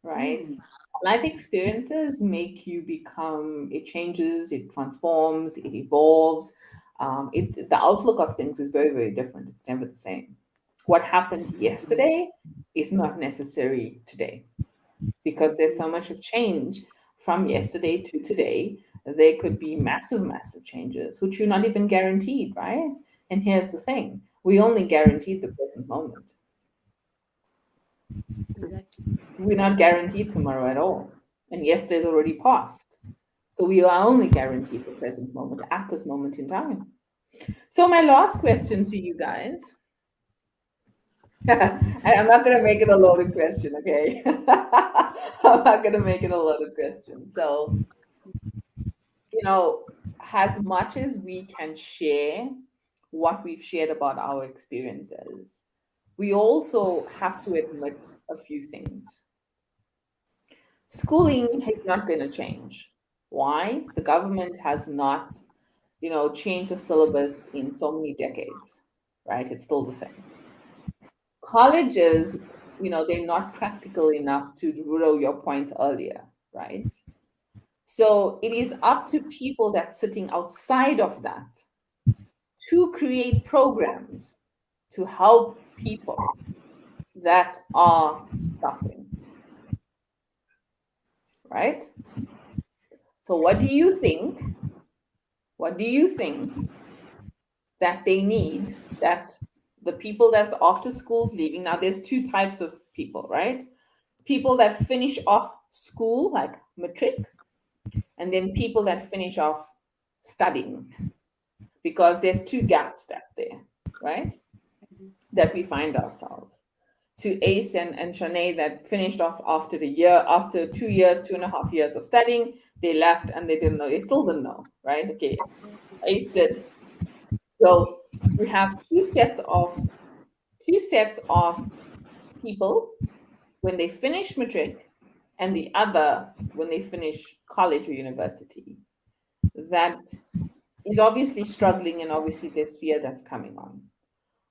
right? Mm, Life experiences make you become, it changes, it transforms, it evolves. The outlook of things is very, very different. It's never the same. What happened yesterday is not necessary today because there's so much of change from yesterday to today. There could be massive, massive changes, which you're not even guaranteed, right? And here's the thing, we only guaranteed the present moment. exactly. We're not guaranteed tomorrow at all. And yesterday's already passed. So we are only guaranteed the present moment at this moment in time. So my last question to you guys, and I'm not going to make it a loaded question, okay? I'm not going to make it a loaded question. So, as much as we can share what we've shared about our experiences, we also have to admit a few things. Schooling is not going to change. Why? The government has not, changed the syllabus in so many decades, right? It's still the same. Colleges, they're not practical enough to Rudo your point earlier, right? So it is up to people that's sitting outside of that to create programs to help people that are suffering, right? So what do you think? What do you think that they need, that the people that's after school leaving? Now there's two types of people, right? People that finish off school, like matric, and then people that finish off studying, because there's two gaps that's there, right? That we find ourselves. To Ace and Shanae that finished off after the year, after 2 years, 2.5 years of studying, they left and they didn't know, they still didn't know, right? Okay, Ace did. So we have two sets of people when they finish matric, and the other when they finish college or university, that is obviously struggling, and obviously there's fear that's coming on.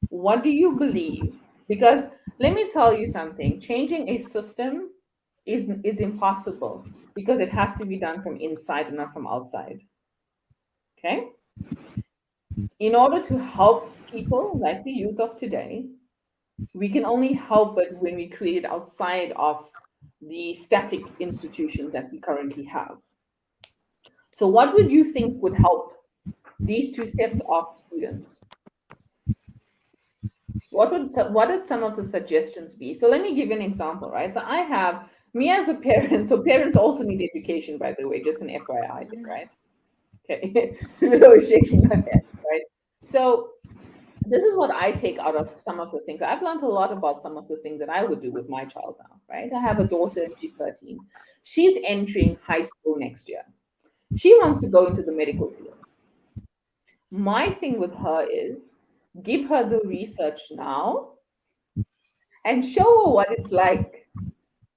What do you believe? Because let me tell you something, changing a system is impossible because it has to be done from inside and not from outside. Okay? In order to help people like the youth of today, we can only help it when we create it outside of the static institutions that we currently have. So, what would you think would help these two sets of students? What would some of the suggestions be? So let me give you an example, right? So I have me as a parent. So parents also need education, by the way, just an FYI thing, right? Okay, really shaking my head, right? So this is what I take out of some of the things. I've learned a lot about some of the things that I would do with my child now, right? I have a daughter and she's 13. She's entering high school next year. She wants to go into the medical field. My thing with her is give her the research now and show her what it's like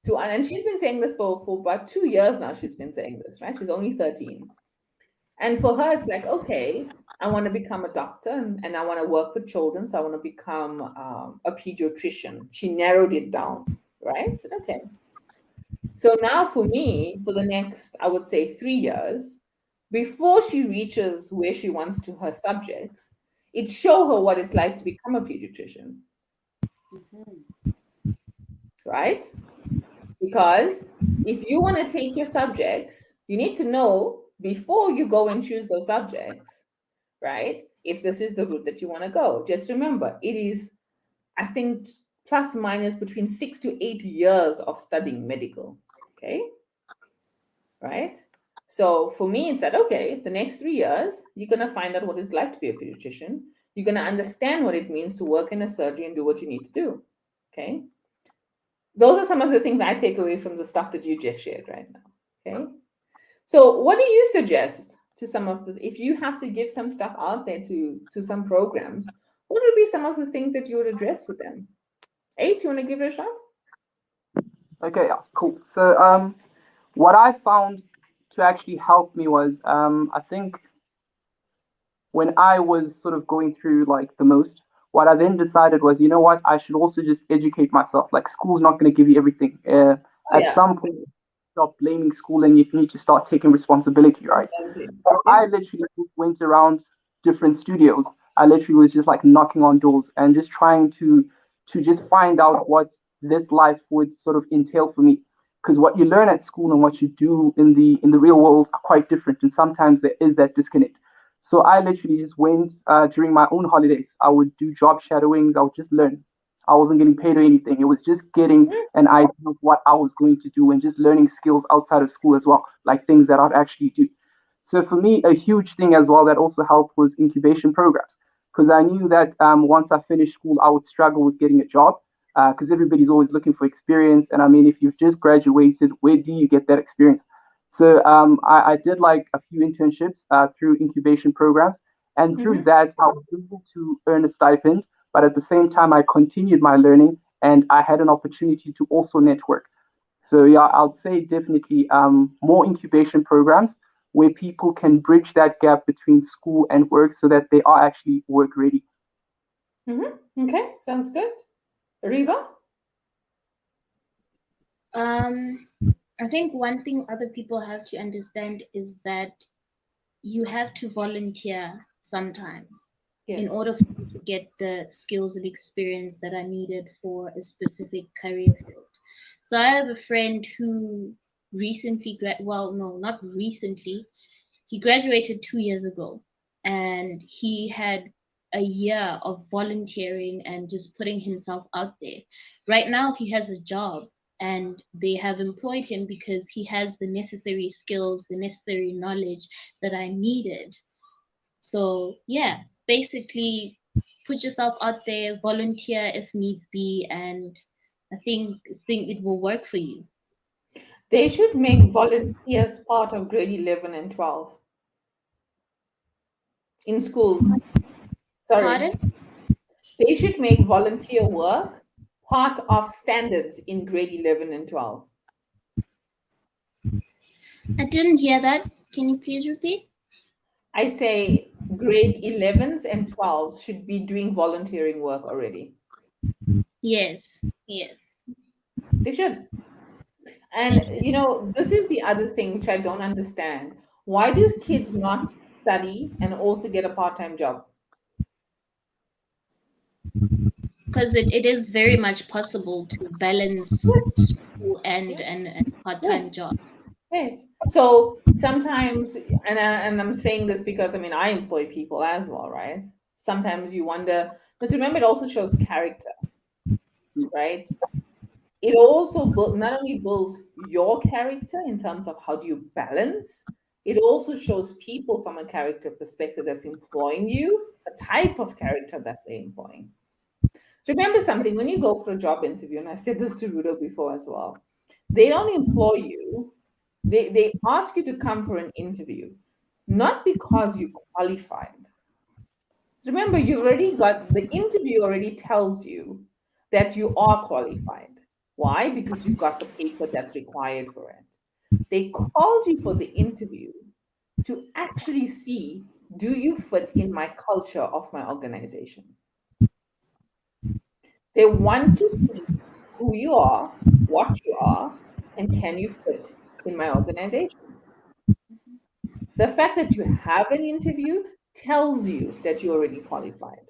to, and she's been saying this for about 2 years now. She's been saying this, right? She's only 13. And for her, it's like, okay, I want to become a doctor and I want to work with children. So I want to become a pediatrician. She narrowed it down, right? I said, okay. So now for me, for the next, I would say 3 years, before she reaches where she wants to her subjects, it show her what it's like to become a pediatrician, right? Because if you want to take your subjects, you need to know before you go and choose those subjects, right? If this is the route that you want to go. Just remember, it is, I think, plus minus between 6 to 8 years of studying medical. Okay. Right. So for me, it's that, okay, the next 3 years, you're going to find out what it's like to be a pediatrician. You're going to understand what it means to work in a surgery and do what you need to do. Okay. Those are some of the things I take away from the stuff that you just shared right now. Okay. So what do you suggest to some of the, if you have to give some stuff out there to some programs, what would be some of the things that you would address with them? Ace, you want to give it a shot? Okay, yeah, cool. So what I found to actually help me was I think when I was sort of going through like the most, what I then decided was, you know what, I should also just educate myself. Like school's not going to give you everything. Oh, At yeah. some point, stop blaming school and you need to start taking responsibility, right? So Yeah. I literally went around different studios. I literally was just like knocking on doors and just trying to just find out what this life would sort of entail for me. Because what you learn at school and what you do in the real world are quite different, and sometimes there is that disconnect. So I literally just went during my own holidays. I would do job shadowings. I would just learn. I wasn't getting paid or anything. It was just getting an idea of what I was going to do and just learning skills outside of school as well, like things that I'd actually do. So for me, a huge thing as well that also helped was incubation programs, because I knew that once I finished school, I would struggle with getting a job because everybody's always looking for experience. And I mean, if you've just graduated, where do you get that experience? So I did like a few internships through incubation programs, and through that, I was able to earn a stipend. But at the same time, I continued my learning, and I had an opportunity to also network. So yeah, I'd say definitely more incubation programs where people can bridge that gap between school and work, so that they are actually work ready. Okay, sounds good. Reba? I think one thing other people have to understand is that you have to volunteer sometimes in Yes. order for you to get the skills and experience that are needed for a specific career field. So I have a friend who recently, well, no, not recently, he graduated 2 years ago, and he had a year of volunteering and just putting himself out there. Right now, he has a job, and they have employed him because he has the necessary skills, the necessary knowledge that I needed. So, yeah, basically, put yourself out there, volunteer if needs be, and I think it will work for you. They should make volunteers part of grade 11 and 12 in schools. Sorry. Pardon? They should make volunteer work part of standards in grade 11 and 12. I didn't hear that. Can you please repeat? I say grade 11s and 12s should be doing volunteering work already. Yes, yes. They should. And, this is the other thing which I don't understand. Why do kids not study and also get a part-time job? Because it is very much possible to balance Yes, school and part-time yes, job. yes. So sometimes, and I'm saying this because I employ people as well, right? Sometimes you wonder, but remember, it also shows character, right? It also not only builds your character in terms of how do you balance, it also shows people from a character perspective that's employing you, the type of character that they're employing. Remember something, when you go for a job interview, and I've said this to Rudo before as well, they don't employ you, they ask you to come for an interview, not because you qualified. Remember, you already got the interview already tells you that you are qualified. Why? Because you've got the paper that's required for it. They called you for the interview to actually see, do you fit in my culture of my organization? They want to see who you are, what you are, and can you fit in my organization? The fact that you have an interview tells you that you're already qualified.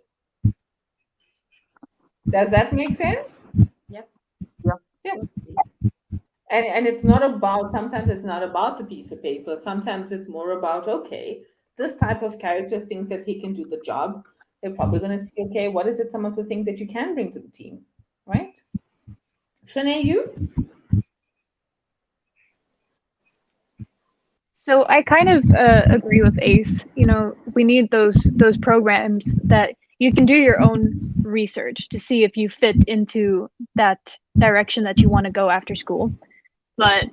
Does that make sense? Yep. Yeah. Yeah. And it's not about, sometimes it's not about the piece of paper. Sometimes it's more about, okay, this type of character thinks that he can do the job. They're probably going to see, okay, what is it, some of the things that you can bring to the team, right? Shanae, you? So I kind of agree with Ace. You know, we need those programs that you can do your own research to see if you fit into that direction that you want to go after school. But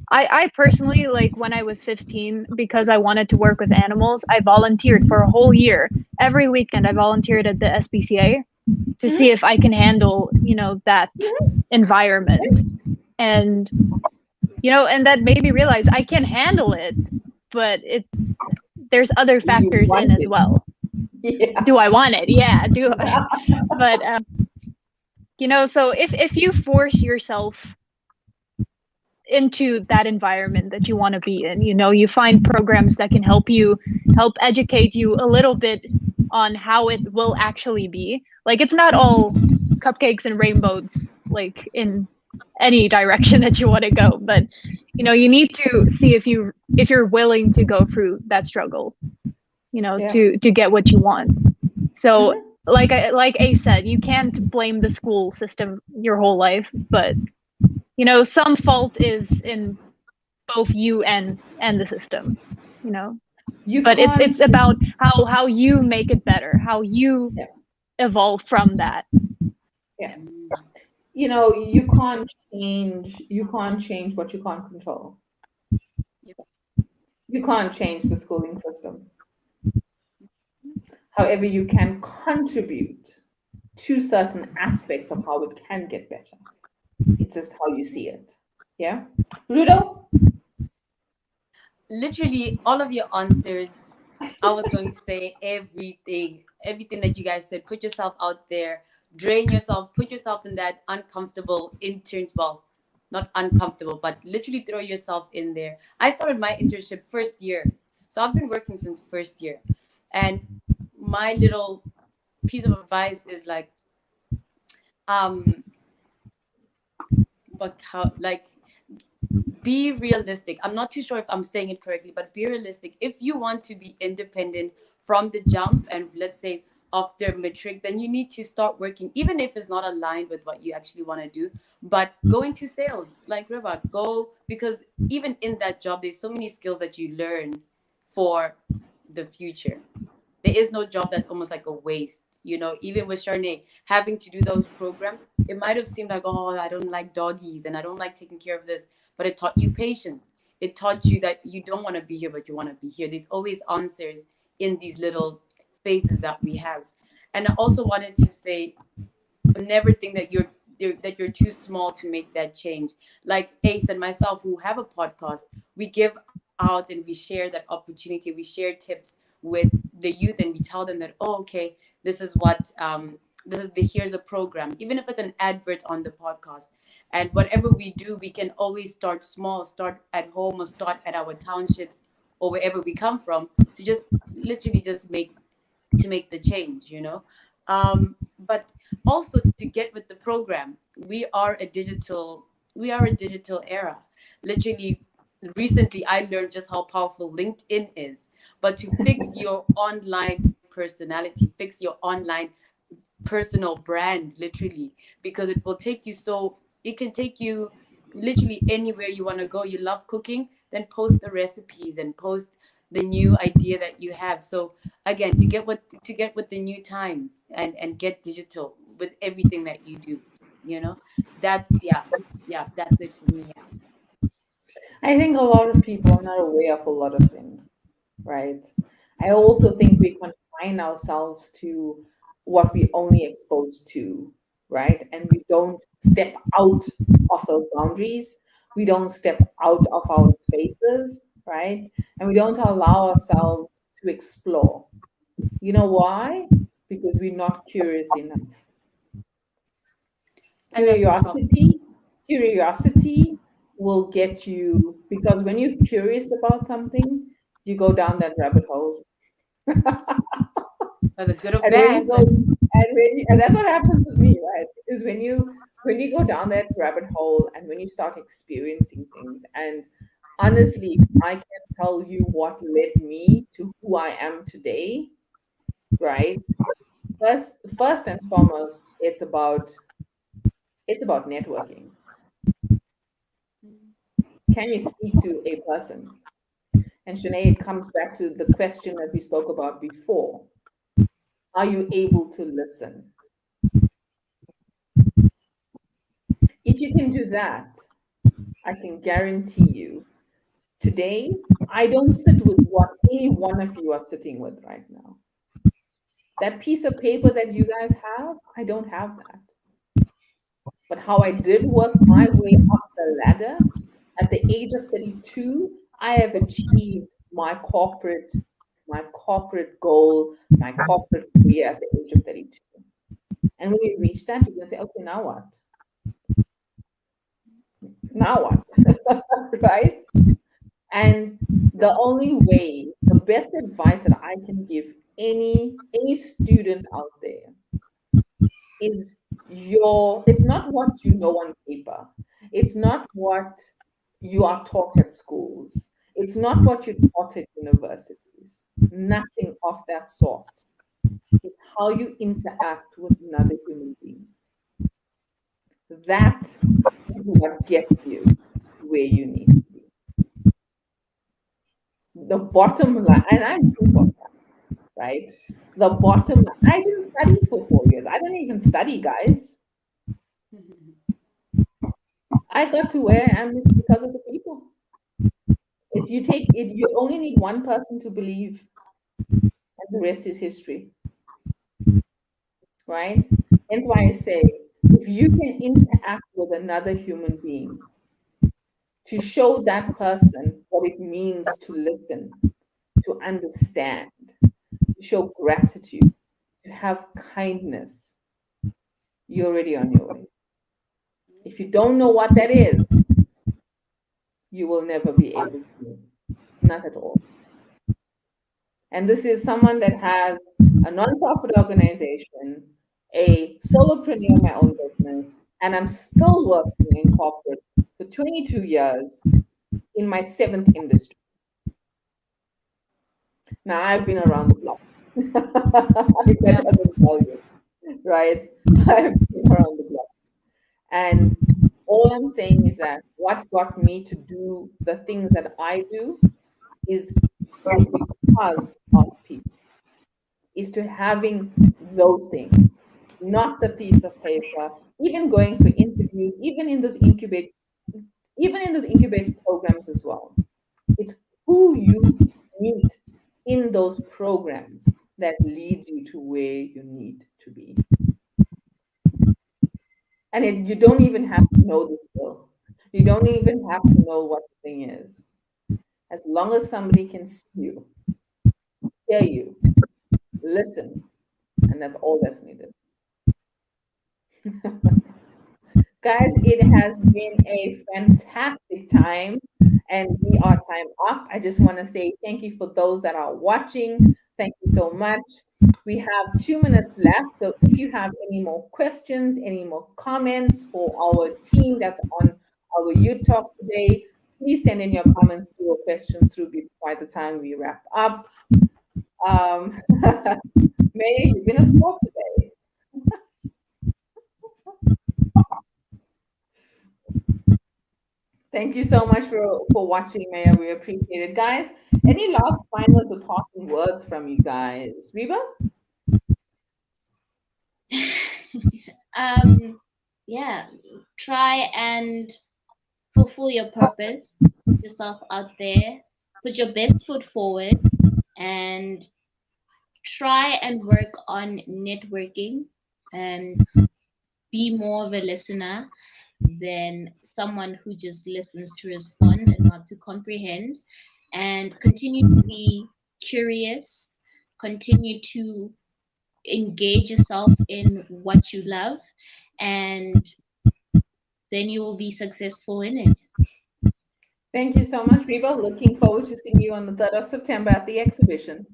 I personally, like when I was 15, because I wanted to work with animals, I volunteered for a whole year. Every weekend, I volunteered at the SPCA to see if I can handle, you know, that environment. And and that made me realize I can handle it, but there's other Do you factors want in as it? well. Yeah. Do I want it? Yeah, do I? But so if you force yourself into that environment that you want to be in, you find programs that can help educate you a little bit on how it will actually be. Like, it's not all cupcakes and rainbows, like in any direction that you want to go, but you need to see if you're willing to go through that struggle, to get what you want. So like Ace said, you can't blame the school system your whole life, but some fault is in both you and the system, You but can't. it's about how you make it better, how you evolve from that. Yeah. You can't change what you can't control. You can't change the schooling system. However, you can contribute to certain aspects of how it can get better. It's just how you see it. Yeah. Rudo? Literally, all of your answers, I was going to say everything that you guys said. Put yourself out there, drain yourself, put yourself in that uncomfortable well, not uncomfortable, but literally throw yourself in there. I started my internship first year, so I've been working since first year, and my little piece of advice is like, but how, like, be realistic. I'm not too sure if I'm saying it correctly, but be realistic. If you want to be independent from the jump, and let's say after matric, then you need to start working, even if it's not aligned with what you actually want to do. But go into sales, like Reba, because even in that job, there's so many skills that you learn for the future. There is no job that's almost like a waste. Even with Cherie having to do those programs, it might have seemed like, oh, I don't like doggies and I don't like taking care of this, but it taught you patience. It taught you that you don't want to be here, but you want to be here. There's always answers in these little phases that we have. And I also wanted to say, never think that you're too small to make that change. Like Ace and myself, who have a podcast, we give out and we share that opportunity. We share tips with the youth, and we tell them that, oh, okay, this is what here's a program, even if it's an advert on the podcast. And whatever we do, we can always start small, start at home, or start at our townships or wherever we come from, to just literally just make the change. But also to get with the program, we are a digital era. Literally, recently I learned just how powerful LinkedIn is. But to fix your online personality, fix your online personal brand, literally, because it can take you literally anywhere you want to go. You love cooking, then post the recipes and post the new idea that you have. So again, to get with the new times, and get digital with everything that you do. That's that's it for me. I think a lot of people are not aware of a lot of things, right? I also think we confine ourselves to what we only exposed to, right? And we don't step out of those boundaries. We don't step out of our spaces, right? And we don't allow ourselves to explore. You know why? Because we're not curious enough. And that's the problem. Curiosity will get you, because when you're curious about something, you go down that rabbit hole. Whether good or And when you bad, go, but and that's what happens with me, right? Is when you go down that rabbit hole and when you start experiencing things. And honestly, I can tell you what led me to who I am today, right? First and foremost, it's about networking. Can you speak to a person? And Shanae, it comes back to the question that we spoke about before. Are you able to listen? If you can do that, I can guarantee you, today, I don't sit with what any one of you are sitting with right now. That piece of paper that you guys have, I don't have that. But how I did work my way up the ladder, at the age of 32, I have achieved my corporate goal, my corporate career at the age of 32. And when you reach that, you're going to say, okay, now what? Now what? Right? And the only way, the best advice that I can give any student out there is it's not what you know on paper. It's not what you are taught at schools. It's not what you're taught at universities. Nothing of that sort. It's how you interact with another human being. That is what gets you where you need to be. The bottom line, and I'm proof of that, right? The bottom line, I didn't study for 4 years. I didn't even study, guys. I got to where I am because of the people. You only need one person to believe, and the rest is history. Right? That's why I say, if you can interact with another human being to show that person what it means to listen, to understand, to show gratitude, to have kindness, you're already on your way. If you don't know what that is, you will never be able to, not at all. And this is someone that has a nonprofit organization, a solopreneur, my own business, and I'm still working in corporate for 22 years in my 7th industry. Now, I've been around the block. That doesn't tell you, right? I've been around the block. And all I'm saying is that what got me to do the things that I do is because of people, is to having those things, not the piece of paper, even going for interviews, even in those incubate programs as well. It's who you meet in those programs that leads you to where you need to be. And you don't even have to know the skill. You don't even have to know what the thing is. As long as somebody can see you, hear you, listen, and that's all that's needed. Guys, it has been a fantastic time, and we are time up. I just want to say thank you for those that are watching. Thank you so much. We have 2 minutes left, so if you have any more questions, any more comments for our team that's on our Youth Talk today, please send in your comments through or questions through by the time we wrap up. May, you've been a sport today. Thank you so much for watching, Maya. We appreciate it. Guys, any last final departing words from you guys? Reba? Yeah, try and fulfill your purpose. Put yourself out there. Put your best foot forward and try and work on networking and be more of a listener than someone who just listens to respond and not to comprehend. And continue to be curious, continue to engage yourself in what you love, and then you will be successful in it. Thank you so much, Reba. Looking forward to seeing you on the 3rd of September at the exhibition.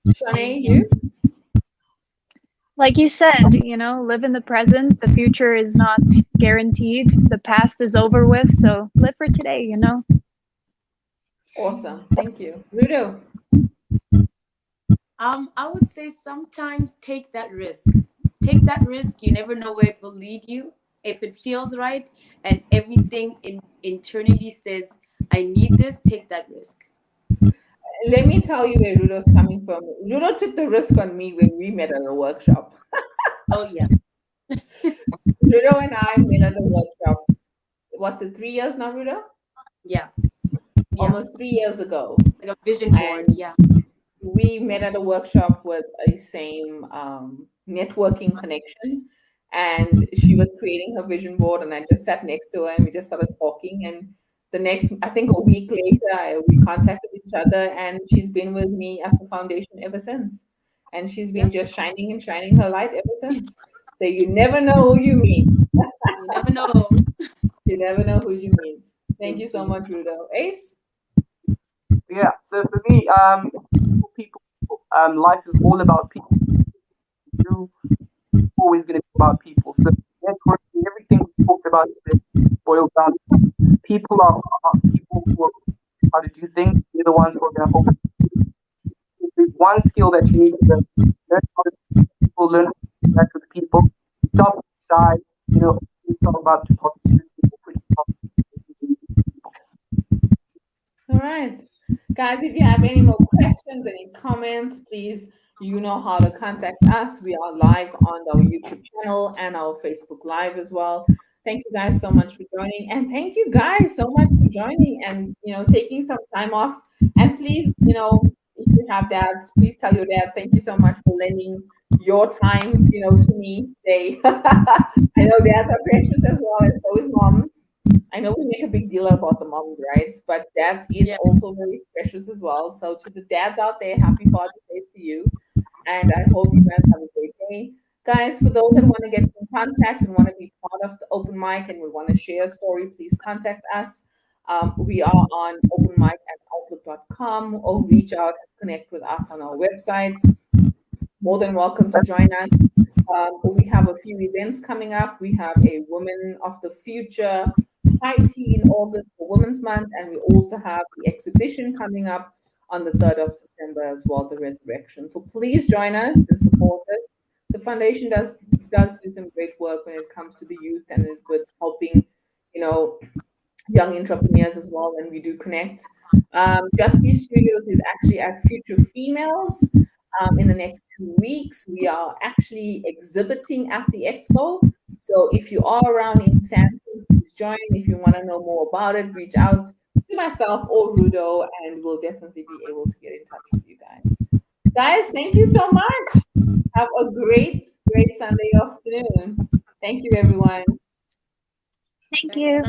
Shanae, you? Like you said, live in the present. The future is not guaranteed. The past is over with, so live for today, Awesome. Thank you. Rudo? I would say sometimes take that risk. Take that risk. You never know where it will lead you. If it feels right and everything internally says, I need this, take that risk. let me tell you where Rudo's coming from. Rudo took the risk on me when we met at a workshop. Oh yeah. Rudo and I met at a workshop. What's it, 3 years now, Rudo? Yeah. Almost 3 years ago. Like a vision board. And Yeah. we met at a workshop with a same networking connection. And she was creating her vision board, and I just sat next to her and we just started talking. And the next, I think a week later, we contacted each other, and she's been with me at the foundation ever since. And she's been just shining and shining her light ever since. So you never know who you meet. You never know. You never know who you meet. Thank you so much, Rudo. Ace? Yeah. So for me, people, life is all about people. You always going to be about people. So networking, everything we talked about today boils down to people are people who are how to do things. They're the ones who are going to open. If there's one skill that you need to learn how to do people, learn how to interact with people. Stop shy. It's all about talking to people. All right. Guys, if you have any more questions, any comments, please, you know how to contact us. We are live on our YouTube channel and our Facebook Live as well. Thank you guys so much for joining. And thank you guys so much for joining and, taking some time off. And please, if you have dads, please tell your dads, thank you so much for lending your time, to me today. I know dads are precious as well, and so is moms. I know we make a big deal about the moms, right? But dads is also very precious as well. So to the dads out there, happy Father's Day to you. And I hope you guys have a great day. Guys, for those that want to get in contact and want to be part of the open mic and we want to share a story, please contact us. We are on openmic@outlook.com, or reach out and connect with us on our website. More than welcome to join us. We have a few events coming up. We have a Women of the Future high tea in August for Women's Month, and we also have the exhibition coming up on the 3rd of September as well, the Resurrection. So please join us and support us. The foundation does do some great work when it comes to the youth and with helping, young entrepreneurs as well, and we do connect. Just Be Studios is actually at Future Females. In the next 2 weeks, we are actually exhibiting at the expo. So if you are around in San Francisco, please join. If you want to know more about it, reach out to myself or Rudo, and we'll definitely be able to get in touch with you guys. Guys, thank you so much. Have a great, great Sunday afternoon. Thank you, everyone. Thank you.